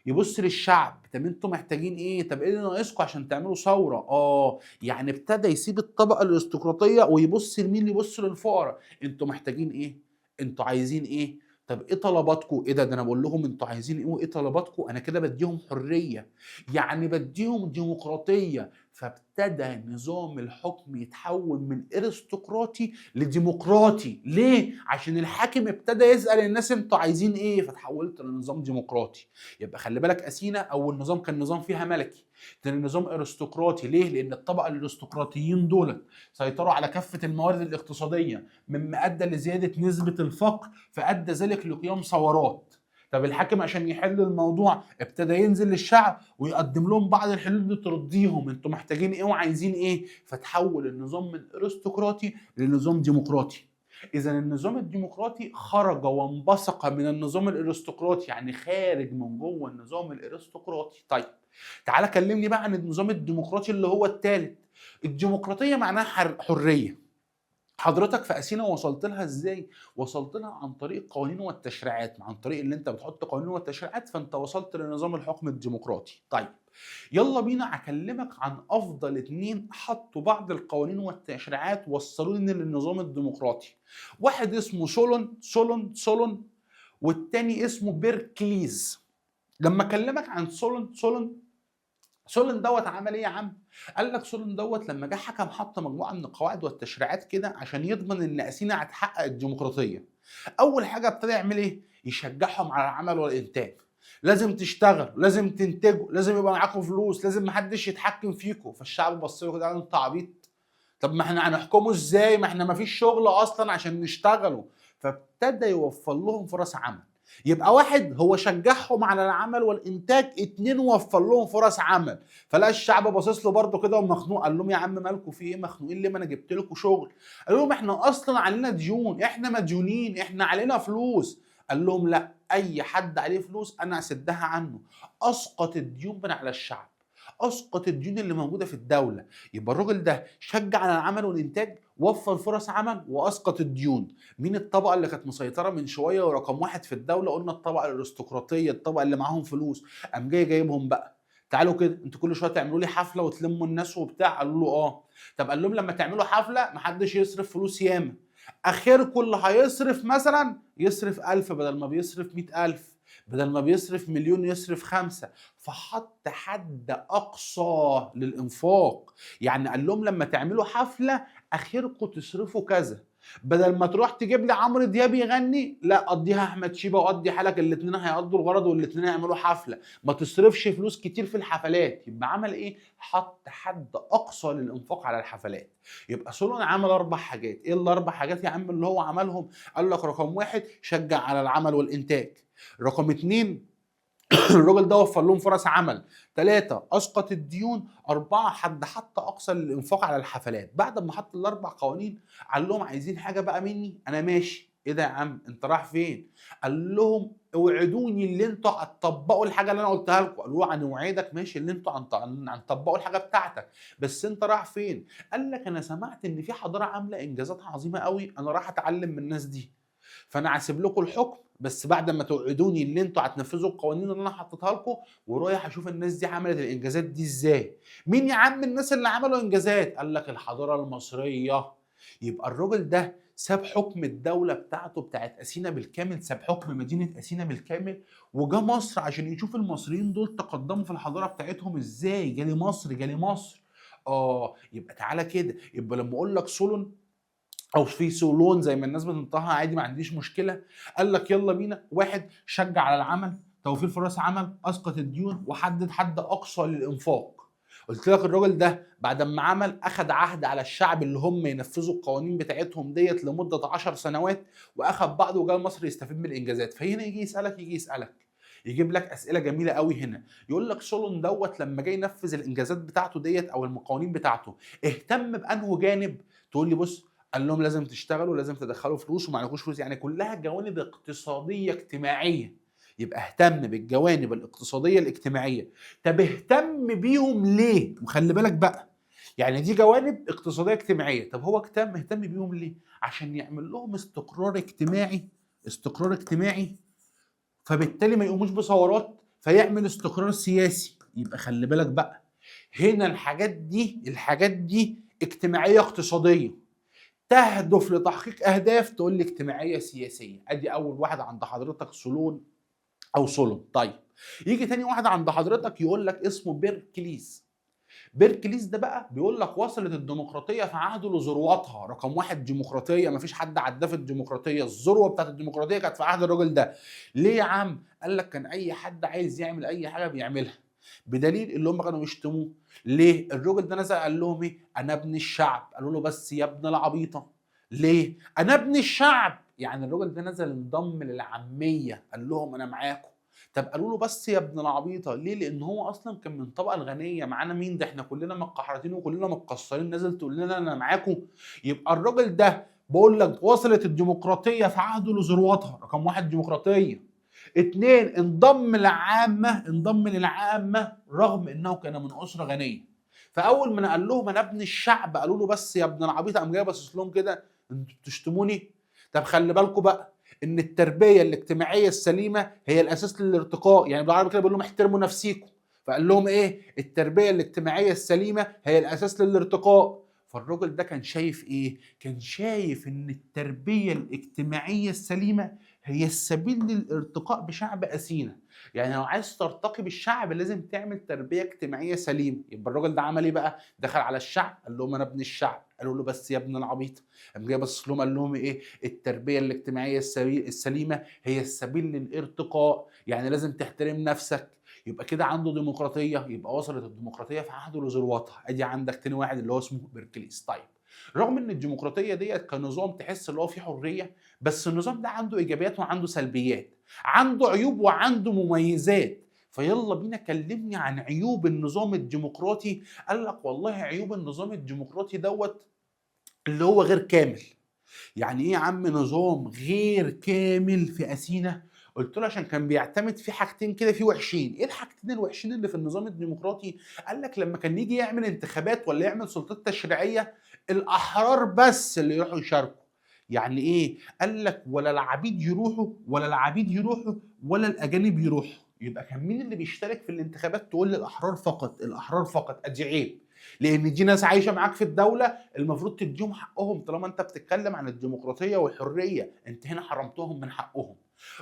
يبص للشعب، طب انتوا محتاجين ايه؟ طب ايه اللي ناقصكم عشان تعملوا ثوره؟ يعني ابتدى يسيب الطبقه الارستقراطيه ويبص لمين؟ يبص للفقراء. انتوا محتاجين ايه؟ انتوا عايزين ايه؟ طب ايه طلباتكم؟ ايه ده انا بقول لهم انتوا عايزين ايه وايه طلباتكم، انا كده بديهم حريه، يعني بديهم ديمقراطيه. فابتدى نظام الحكم يتحول من ارستقراطي لديمقراطي. ليه؟ عشان الحاكم ابتدى يسأل الناس انتوا عايزين ايه، فتحولت لنظام ديمقراطي. يبقى خلي بالك، اثينا اول نظام كان نظام فيها ملكي، تاني نظام ارستقراطي. ليه؟ لان الطبقه الارستقراطيين دول سيطروا على كافه الموارد الاقتصاديه، مما ادى لزياده نسبه الفقر، فادى ذلك لقيام ثورات. طب الحاكم عشان يحل الموضوع ابتدى ينزل للشعب ويقدم لهم بعض الحلول دي ترضيهم، انتوا محتاجين ايه وعايزين ايه، فتحول النظام من ارستقراطي لنظام ديمقراطي. اذا النظام الديمقراطي خرج وانبثق من النظام الارستقراطي، يعني خارج من جوه النظام الارستقراطي. طيب تعالى كلمني بقى عن النظام الديمقراطي اللي هو الثالث. الديمقراطيه معناها حريه. حضرتك في أثينا وصلت لها إزاي؟ وصلت لها عن طريق القوانين والتشريعات، عن طريق اللي أنت بتحط قوانين والتشريعات فأنت وصلت لنظام الحكم الديمقراطي. طيب يلا بينا أكلمك عن أفضل 2 حطوا بعض القوانين والتشريعات وصلوني للنظام الديمقراطي. واحد اسمه سولون والتاني اسمه بيركليز. لما أكلمك عن سولن دوت عمل ايه يا عم؟ قال لك سولن دوت لما جه حكم حط مجموعه من القواعد والتشريعات كده عشان يضمن ان اثينا هتحقق الديمقراطيه. اول حاجه ابتدى يعمل ايه؟ يشجعهم على العمل والانتاج. لازم تشتغل، لازم تنتجوا، لازم يبقى معاكم فلوس، لازم محدش يتحكم فيكم. فالشعب بص له كده قال انت عبيط؟ طب ما احنا هنحكمه ازاي؟ ما احنا ما فيش شغل اصلا عشان نشتغلوا. فابتدى يوفر لهم فرص عمل. يبقى واحد هو شجعهم على العمل والانتاج، 2 وفر لهم فرص عمل. فلقى الشعب باصص له برضه كده ومخنوق، قال لهم يا عم مالكم في ايه مخنوقين ليه؟ ما انا جبت لكم شغل. قال لهم احنا اصلا علينا ديون، احنا مديونين، احنا علينا فلوس. قال لهم لا، اي حد عليه فلوس انا اسدها عنه. اسقط الديون من على الشعب، اسقط الديون اللي موجوده في الدوله. يبقى الراجل ده شجع على العمل والانتاج، وفر فرص عمل، واسقط الديون. مين الطبقه اللي كانت مسيطره من شويه ورقم 1 في الدوله؟ قلنا الطبقه الارستقراطيه، الطبقه اللي معاهم فلوس. قام جايبهم بقى، تعالوا كده انتوا كل شويه تعملوا لي حفله وتلموا الناس وبتاع. قالوا له اه. طب قال لهم لما تعملوا حفله محدش يصرف فلوس ياما، اخركم اللي هيصرف مثلا يصرف 1000 بدل ما بيصرف 100,000، بدل ما بيصرف مليون يصرف 5. فحط حد اقصى للانفاق. يعني قال لهم لما تعملوا حفله اخركم تصرفوا كذا، بدل ما تروح تجيب لي عمرو دياب يغني، لا قضيها احمد شيبه وقضي حالك، الاثنين هيقضوا الغرض والاثنين هيعملوا حفله. ما تصرفش فلوس كتير في الحفلات. يبقى عمل ايه؟ حط حد اقصى للانفاق على الحفلات. يبقى سولون عمل 4 حاجات. ايه ال4 حاجات يا عم اللي هو عملهم؟ قال لك رقم 1 شجع على العمل والانتاج. رقم 2 الراجل ده وفر لهم فرص عمل. 3 اسقط الديون. 4 حط اقصى للانفاق على الحفلات. بعد ما حط ال4 قوانين قال لهم عايزين حاجه بقى مني؟ انا ماشي. ايه ده يا عم انت رايح فين؟ قال لهم اوعدوني اللي انتوا هتطبقوا الحاجه اللي انا قلتها لكم. قالوا له هنوعدك ماشي اللي انتوا هنطبقوا الحاجه بتاعتك، بس انت رايح فين؟ قال لك انا سمعت ان في حضاره عامله انجازات عظيمه قوي، انا رايح اتعلم من الناس دي. فانا هسيب لكم الحكم بس بعد ما توعدوني ان انتوا هتنفذوا القوانين اللي انا حطيتها لكم، ورايح اشوف الناس دي عملت الانجازات دي ازاي. مين يا عم الناس اللي عملوا انجازات؟ قال لك الحضاره المصريه. يبقى الراجل ده ساب حكم الدوله بتاعته بتاعت اثينا بالكامل، ساب حكم مدينه اثينا بالكامل، وجا مصر عشان يشوف المصريين دول تقدموا في الحضاره بتاعتهم ازاي. جالي مصر، جالي مصر. يبقى تعالى كده، يبقى لما اقول لك سولون او في سولون زي ما الناس بتنطقها عادي ما عنديش مشكله. قال لك يلا بينا. 1 شجع على العمل، توفير فرص عمل، اسقط الديون، وحدد حد اقصى للانفاق. قلت لك الراجل ده بعد ما عمل اخذ عهد على الشعب اللي هم ينفذوا القوانين بتاعتهم ديت لمده 10 سنوات، واخذ بعضه وجاء مصر يستفيد من الانجازات. فهنا يجي يسالك يجيب لك اسئله جميله قوي هنا. يقول لك سولون دوت لما جاي ينفذ الانجازات بتاعته ديت او القوانين بتاعته اهتم بانه جانب؟ تقول لي بص، قال لهم لازم تشتغلوا، لازم تدخلوا فلوس، وما عليكوش فلوس، يعني كلها جوانب اقتصاديه اجتماعيه. يبقى اهتم بالجوانب الاقتصاديه الاجتماعيه. طب اهتم بيهم ليه؟ وخلي بالك بقى، يعني دي جوانب اقتصاديه اجتماعيه، طب هو اهتم بيهم ليه؟ عشان يعمل لهم استقرار اجتماعي، استقرار اجتماعي، فبالتالي ما يقوموش بثورات، فيعمل استقرار سياسي. يبقى خلي بالك بقى، هنا الحاجات دي اجتماعيه اقتصاديه، تهدف لتحقيق اهداف تقول لي اجتماعيه سياسيه. ادي اول واحد عند حضرتك سولون او سولون. طيب يجي تاني واحد عند حضرتك يقول لك اسمه بيركليز. بيركليز ده بقى بيقول لك وصلت الديمقراطيه في عهده لذروتها. رقم 1 ديمقراطيه، مفيش حد عداه في الديمقراطيه. الذروه بتاعت الديمقراطيه كانت في عهد الراجل ده. ليه يا عم؟ قال لك كان اي حد عايز يعمل اي حاجه بيعملها، بدليل اللي هم كانوا بيشتموه. ليه؟ الراجل ده نزل قال لهم ايه؟ انا ابن الشعب. قالوا له بس يا ابن العبيطه. ليه؟ انا ابن الشعب. يعني الراجل ده نزل انضم للعاميه، قال لهم انا معاكم. طب قالوا له بس يا ابن العبيطه ليه؟ لان هو اصلا كان من الطبقه الغنيه. معانا مين ده؟ احنا كلنا متقحرتين وكلنا متكسرين، نازل تقول لنا انا معاكم؟ يبقى الراجل ده بقول لك وصلت الديمقراطيه في عهده لذروتها. رقم 1 ديمقراطيه. 2 انضم للعامه رغم انه كان من اسره غنيه. فاول ما قال لهم انا ابن الشعب قالوا له بس يا ابن العبيط، قام جاي باصص لهم كده، انتوا بتشتموني؟ طب خلي بالكم بقى ان التربيه الاجتماعيه السليمه هي الاساس للارتقاء، يعني بالعربي كده بيقول لهم احترموا نفسيكم. فقال لهم ايه؟ التربيه الاجتماعيه السليمه هي الاساس للارتقاء. فالراجل ده كان شايف ايه؟ كان شايف ان التربيه الاجتماعيه السليمه هي السبيل للارتقاء بشعب اثينا. يعني لو عايز ترتقي بالشعب لازم تعمل تربيه اجتماعيه سليمه. يبقى الراجل ده عمل ايه بقى؟ دخل على الشعب قال لهم انا ابن الشعب، قالوا له بس يا ابن العبيط. قام جاي بص لهم قال لهم ايه؟ التربيه الاجتماعيه السليمه هي السبيل للارتقاء، يعني لازم تحترم نفسك. يبقى كده عنده ديمقراطيه، يبقى وصلت الديمقراطيه في عهده لذروتها. ادي عندك تاني واحد اللي هو اسمه بيركليز. طيب رغم ان الديمقراطيه ديت كنظام تحس اللي هو فيه حريه، بس النظام ده عنده ايجابيات وعنده سلبيات، عنده عيوب وعنده مميزات. فيلا بينا كلمني عن عيوب النظام الديمقراطي. قال لك والله عيوب النظام الديمقراطي دوت اللي هو غير كامل. يعني ايه يا عم نظام غير كامل في اثينا؟ قلت له عشان كان بيعتمد في حاجتين كده في وحشين. ايه الحاجتين الوحشين اللي في النظام الديمقراطي؟ قال لك لما كان يجي يعمل انتخابات ولا يعمل سلطات تشريعيه، الاحرار بس اللي يروحوا يشاركوا. يعني ايه؟ قال لك ولا العبيد يروحوا ولا العبيد يروحوا ولا الاجانب يروحوا. يبقى كان مين اللي بيشترك في الانتخابات؟ تقول لي الاحرار فقط. الاحرار فقط، ادي عيب، لان دي ناس عايشه معاك في الدوله، المفروض تديهم حقهم طالما انت بتتكلم عن الديمقراطيه والحريه. انت هنا حرمتهم من حقهم.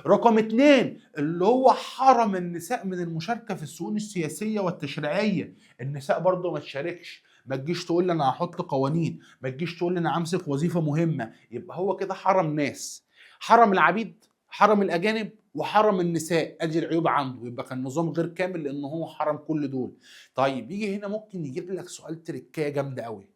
رقم اتنين اللي هو حرم النساء من المشاركه في الشؤون السياسيه والتشريعيه. النساء برضه ما تشاركش. ما تجيش تقول لي انا هحط قوانين، ما تجيش تقول لي انا همسك وظيفه مهمه. يبقى هو كده حرم ناس، حرم العبيد، حرم الاجانب، وحرم النساء. ادي العيوب عنده. يبقى كان نظام غير كامل لان هو حرم كل دول. طيب يجي هنا ممكن يجيب لك سؤال تركية جامدة قوي،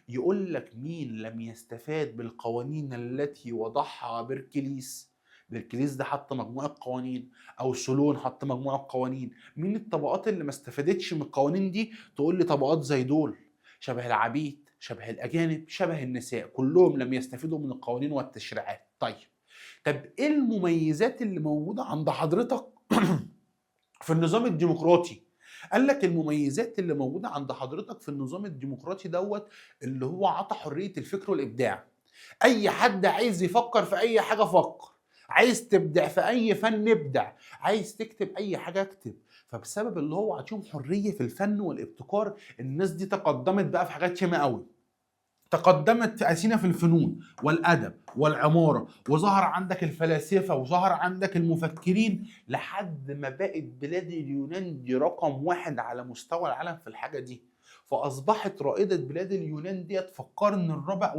يقول لك مين لم يستفاد بالقوانين التي وضعها بيركليس؟ بيركليس ده حط مجموعة قوانين، أو سولون حط مجموعة قوانين. مين الطبقات اللي ما استفادتش من القوانين دي؟ تقول لي طبقات زي دول، شبه العبيد، شبه الأجانب، شبه النساء، كلهم لم يستفيدوا من القوانين والتشريعات. طب إيه المميزات اللي موجودة عند حضرتك في النظام الديمقراطي؟ قال لك المميزات اللي موجودة عند حضرتك في النظام الديمقراطي دوت اللي هو عطى حرية الفكر والإبداع. أي حد عايز يفكر في أي حاجة فكر، عايز تبدع في أي فن ابدع، عايز تكتب أي حاجة اكتب. فبسبب اللي هو عطيهم حرية في الفن والابتكار، الناس دي تقدمت بقى في حاجات ياما قوي. تقدمت في أثينا في الفنون والأدب والعمارة، وظهر عندك الفلاسفة، وظهر عندك المفكرين، لحد ما بقت بلاد اليونان دي رقم واحد على مستوى العالم في الحاجة دي. فأصبحت رائدة بلاد اليونان ديت في القرن الرابع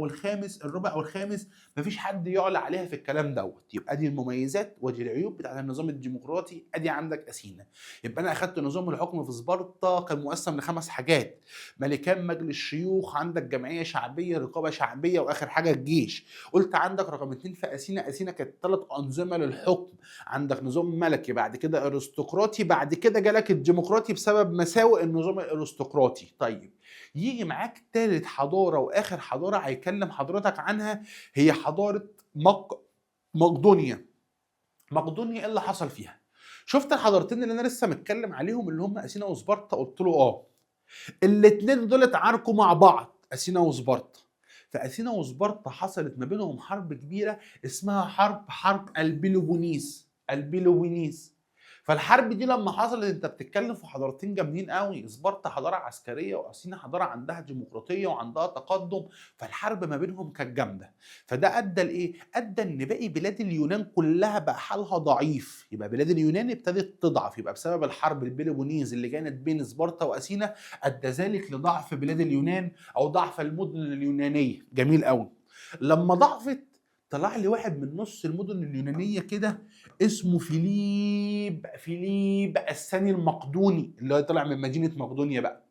والخامس مفيش حد يعلى عليها في الكلام دوت. يبقى دي المميزات ودي العيوب بتاعت النظام الديمقراطي. ادي عندك أثينا. يبقى أنا أخدت نظام الحكم في سبارتا كان مقسم ل5 حاجات: ملكان، مجلس شيوخ، عندك جمعيه شعبيه، رقابه شعبيه، واخر حاجه الجيش. قلت عندك رقم 2 في اثينا. اثينا كانت 3 انظمه للحكم. عندك نظام ملكي، بعد كده ارستقراطي، بعد كده جالك الديمقراطي بسبب مساوئ النظام الارستقراطي. طيب يجي معاك تالت حضاره واخر حضاره هيكلم حضرتك عنها، هي حضاره مقدونيا. مقدونيا ايه اللي حصل فيها؟ شفت الحضارتين اللي انا لسه متكلم عليهم اللي هم اثينا وسبارتا؟ قلت له الاتنين دول اتعاركوا مع بعض، اثينا وسبارتا. فاثينا وسبارتا حصلت ما بينهم حرب كبيره اسمها حرب البيلوبونيس. فالحرب دي لما حصلت انت بتتكلم في حضارتين جامدين قوي، سبارتا حضاره عسكريه واثينا حضاره عندها ديمقراطيه وعندها تقدم. فالحرب ما بينهم كانت جامده. فده ادى لايه؟ ادى ان باقي بلاد اليونان كلها بقى حالها ضعيف. يبقى بلاد اليونان ابتدت تضعف. يبقى بسبب الحرب البيلوبونيز اللي كانت بين سبارتا واثينا ادى ذلك لضعف بلاد اليونان او ضعف المدن اليونانيه. جميل قوي. لما ضعفت طلع لي واحد من نص المدن اليونانيه كده اسمه فيليب الثاني المقدوني، اللي هو طلع من مدينه مقدونيا بقى.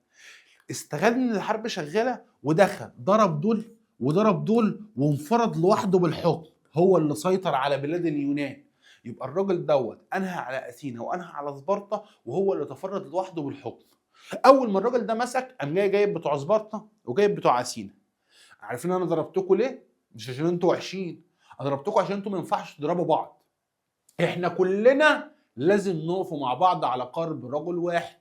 استغل ان الحرب شغاله ودخل ضرب دول وضرب دول وانفرد لوحده بالحكم، هو اللي سيطر على بلاد اليونان. يبقى الراجل دوت انهى على اثينا وانهى على سبارتا وهو اللي تفرد لوحده بالحكم. اول ما الراجل ده مسك قام جايب بتوع سبارتا وجايب بتوع اثينا. عارفين انا ضربتكم ليه؟ مش عشان انتوا وحشين، انا ضربتكم عشان انتوا ما ينفعش تضربوا بعض. احنا كلنا لازم نقف مع بعض على قلب رجل واحد.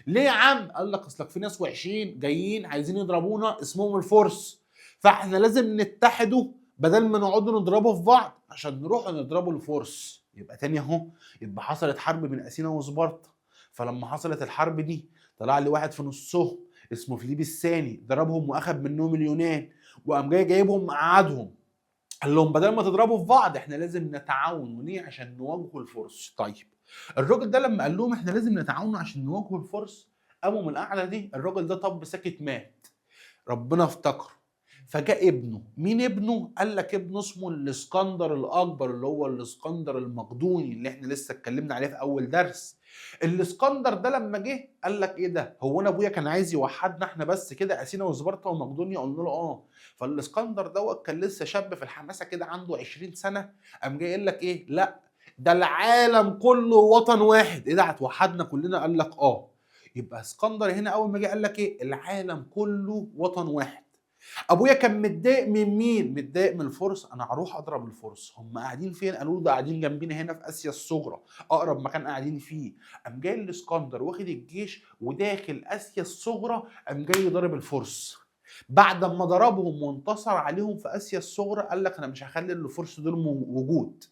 ليه يا عم؟ قال لك اصلك في ناس وحشين جايين عايزين يضربونا اسمهم الفرس، فاحنا لازم نتحدوا بدل ما نقعدوا نضربوا في بعض عشان نروحوا نضربوا الفرس. يبقى تاني اهو، يبقى حصلت حرب بين اثينا وسبارتا. فلما حصلت الحرب دي طلع لي واحد في نصهم اسمه فيليب الثاني، ضربهم واخد منهم اليونان، وقام جايبهم مقعدهم قال لهم بدل ما تضربوا في بعض احنا لازم نتعاون. وليه؟ عشان نواجهوا الفرس. طيب الراجل ده لما قال لهم احنا لازم نتعاون عشان نواجهوا الفرس، قاموا من القعده دي الراجل ده طب ساكت مات. ربنا افتكره، فجاء ابنه. مين ابنه؟ قال لك ابنه اسمه الاسكندر الاكبر، اللي هو الاسكندر المقدوني اللي احنا لسه اتكلمنا عليه في اول درس. الاسكندر ده لما جه قال لك ايه ده؟ هو انا ابويا كان عايز يوحدنا احنا بس كده اثينا وسبارتا ومقدونيا؟ قلنا له اه. فالاسكندر دوت كان لسه شاب في الحماسه كده عنده 20 سنه، قام جاي قال لك ايه؟ لا ده العالم كله وطن واحد. ايه ده هتوحدنا كلنا؟ قال لك اه. يبقى اسكندر هنا اول ما جه قال لك ايه؟ العالم كله وطن واحد. ابويا كان متضايق من مين؟ متضايق من الفرس. انا هروح اضرب الفرس. هم قاعدين فين؟ قالوا له ده قاعدين جنبنا هنا في اسيا الصغرى، اقرب مكان قاعدين فيه. قام جاي الاسكندر واخد الجيش وداخل اسيا الصغرى، قام جاي ضرب الفرس. بعد ما ضربهم وانتصر عليهم في اسيا الصغرى قال لك انا مش هخلي الفرس دول وجود.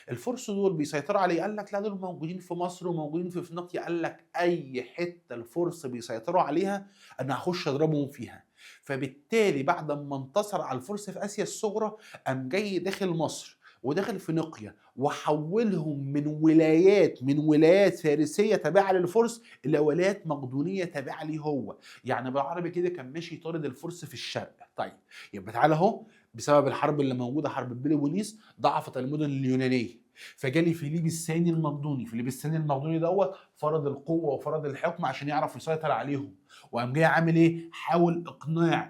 الفرس دول بيسيطروا عليه؟ قال لك لا دول موجودين في مصر وموجودين في افريقيا. قال لك اي حته الفرس بيسيطروا عليها انا هخش اضربهم فيها. فبالتالي بعد ما انتصر على الفرس في اسيا الصغرى قام جاي داخل مصر وداخل فينيقيا وحولهم من ولايات فارسيه تابعه للفرس الى ولايات مقدونيه تابعه ليه هو. يعني بالعربي كده كان ماشي يطارد الفرس في الشرق. طيب يبقى تعالى اهو، بسبب الحرب اللي موجوده حرب البلوبونيس ضعفت المدن اليونانيه، فجالي فيليب الثاني المقدوني. فيليب الثاني المقدوني دوت فرض القوه وفرض الحكم عشان يعرف يسيطر عليهم. وقام جاي عامل ايه؟ حاول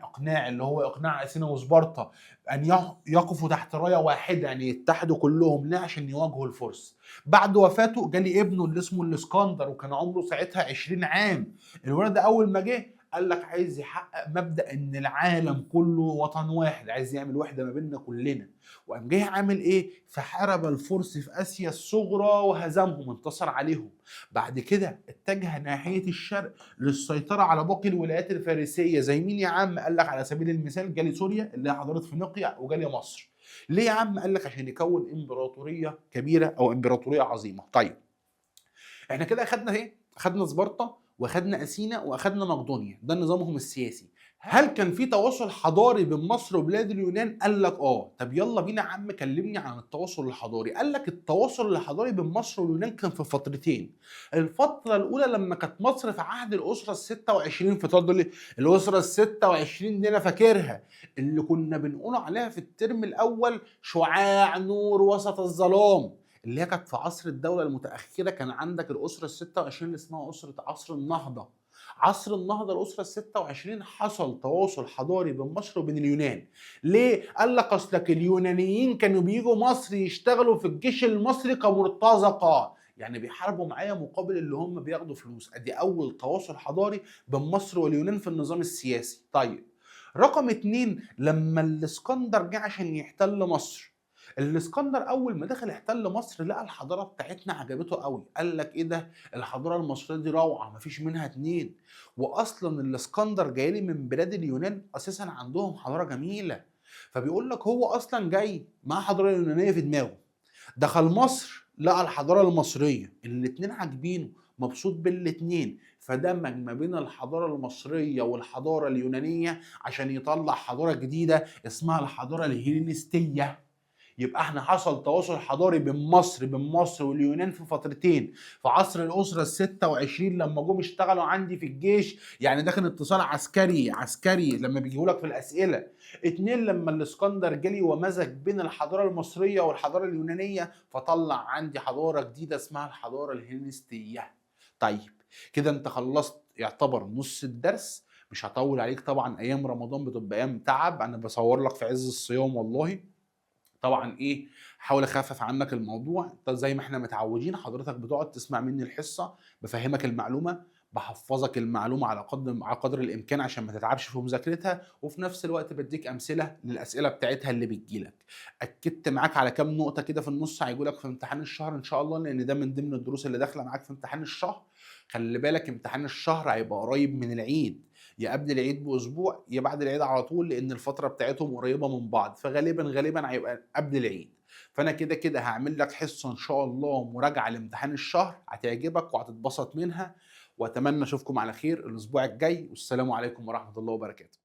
اقناع اللي هو اقناع اثينا وسبارتا ان يقفوا تحت رايه واحده، يعني يتحدوا كلهم. ليه؟ عشان يواجهوا الفرس. بعد وفاته جالي ابنه اللي اسمه الاسكندر، وكان عمره ساعتها 20 عام. الولد ده اول ما جه قال لك عايز يحقق مبدأ ان العالم كله وطن واحد، عايز يعمل وحده ما بيننا كلنا. وقام جاي عامل ايه؟ فحارب الفرس في اسيا الصغرى وهزمهم، انتصر عليهم. بعد كده اتجه ناحيه الشرق للسيطره على باقي الولايات الفارسيه. زي مين يا عم؟ قال لك على سبيل المثال جالي سوريا اللي هي حضاره فينيقيا، وجالي مصر. ليه يا عم؟ قال لك عشان يكون امبراطوريه كبيره او امبراطوريه عظيمه. طيب احنا كده اخدنا ايه؟ اخدنا سبارتا واخدنا اثينا واخدنا مقدونيا، ده نظامهم السياسي. هل كان في تواصل حضاري بين مصر وبلاد اليونان؟ قال لك اه. طب يلا بينا يا عم كلمني عن التواصل الحضاري. قال لك التواصل الحضاري بين مصر واليونان كان في فترتين. الفترة الأولى لما كانت مصر في عهد الأسرة ال 26. في تفضل الأسرة ال 26 دي أنا فاكرها، اللي كنا بنقول عليها في الترم الأول شعاع نور وسط الظلام، اللي هي كانت في عصر الدولة المتأخرة. كان عندك الأسرة ال 26 اللي اسمها أسرة عصر النهضة. عصر النهضة الأسرة ال 26 حصل تواصل حضاري بين مصر وبين اليونان. ليه؟ قال لك أصلك اليونانيين كانوا بيجوا مصر يشتغلوا في الجيش المصري كمرتزقة، يعني بيحاربوا معايا مقابل اللي هم بياخدوا فلوس. ادي اول تواصل حضاري بين مصر واليونان في النظام السياسي. طيب رقم 2، لما الاسكندر جه عشان يحتل مصر. الاسكندر اول ما دخل احتل مصر لقى الحضاره بتاعتنا عجبته قوي. قال لك ايه ده؟ الحضاره المصريه دي روعه مفيش منها اتنين. واصلا الاسكندر جاي لي من بلاد اليونان اساسا عندهم حضاره جميله. فبيقول لك هو اصلا جاي مع حضاره يونانيه في دماغه، دخل مصر لقى الحضاره المصريه الاتنين عاجبينه، مبسوط بالاتنين، فدمج ما بين الحضاره المصريه والحضاره اليونانيه عشان يطلع حضاره جديده اسمها الحضاره الهيلينستيه. يبقى احنا حصل تواصل حضاري بين مصر واليونان في فترتين. في عصر الاسره ال 26 لما جم اشتغلوا عندي في الجيش، يعني ده كان اتصال عسكري لما بيجيبوا لك في الاسئله. 2، لما الاسكندر جالي ومزج بين الحضاره المصريه والحضاره اليونانيه فطلع عندي حضاره جديده اسمها الحضاره الهيلينستيه. طيب كده انت خلصت يعتبر نص الدرس. مش هطول عليك طبعا، ايام رمضان بتبقى ايام تعب، انا بصور لك في عز الصيام والله. طبعا ايه، حاول اخفف عنك الموضوع. انت زي ما احنا متعودين حضرتك بتقعد تسمع مني الحصه، بفهمك المعلومه، باحفّظك المعلومة على قدر الإمكان عشان ما تتعبش في مذاكرتها، وفي نفس الوقت بادّيك أمثلة للأسئلة بتاعتها اللي بتيجي لك. أكّدت معاك على كام نقطة كده في النُص هييجوا لك في امتحان الشهر إن شاء الله، لإن ده من ضمن الدروس اللي داخلة معاك في امتحان الشهر. خلّي بالك امتحان الشهر هيبقى قريب من العيد، يا قبل العيد بأسبوع، يا بعد العيد على طول، لإن الفترة بتاعتهم قريبة من بعض، فغالبًا هيبقى قبل العيد. فأنا كده هاعمل لك حصة إن شاء الله مراجعة لامتحان الشهر، هتعجبك وهتتبسط منها، وأتمنى أشوفكم على خير الأسبوع الجاي، والسلام عليكم ورحمة الله وبركاته.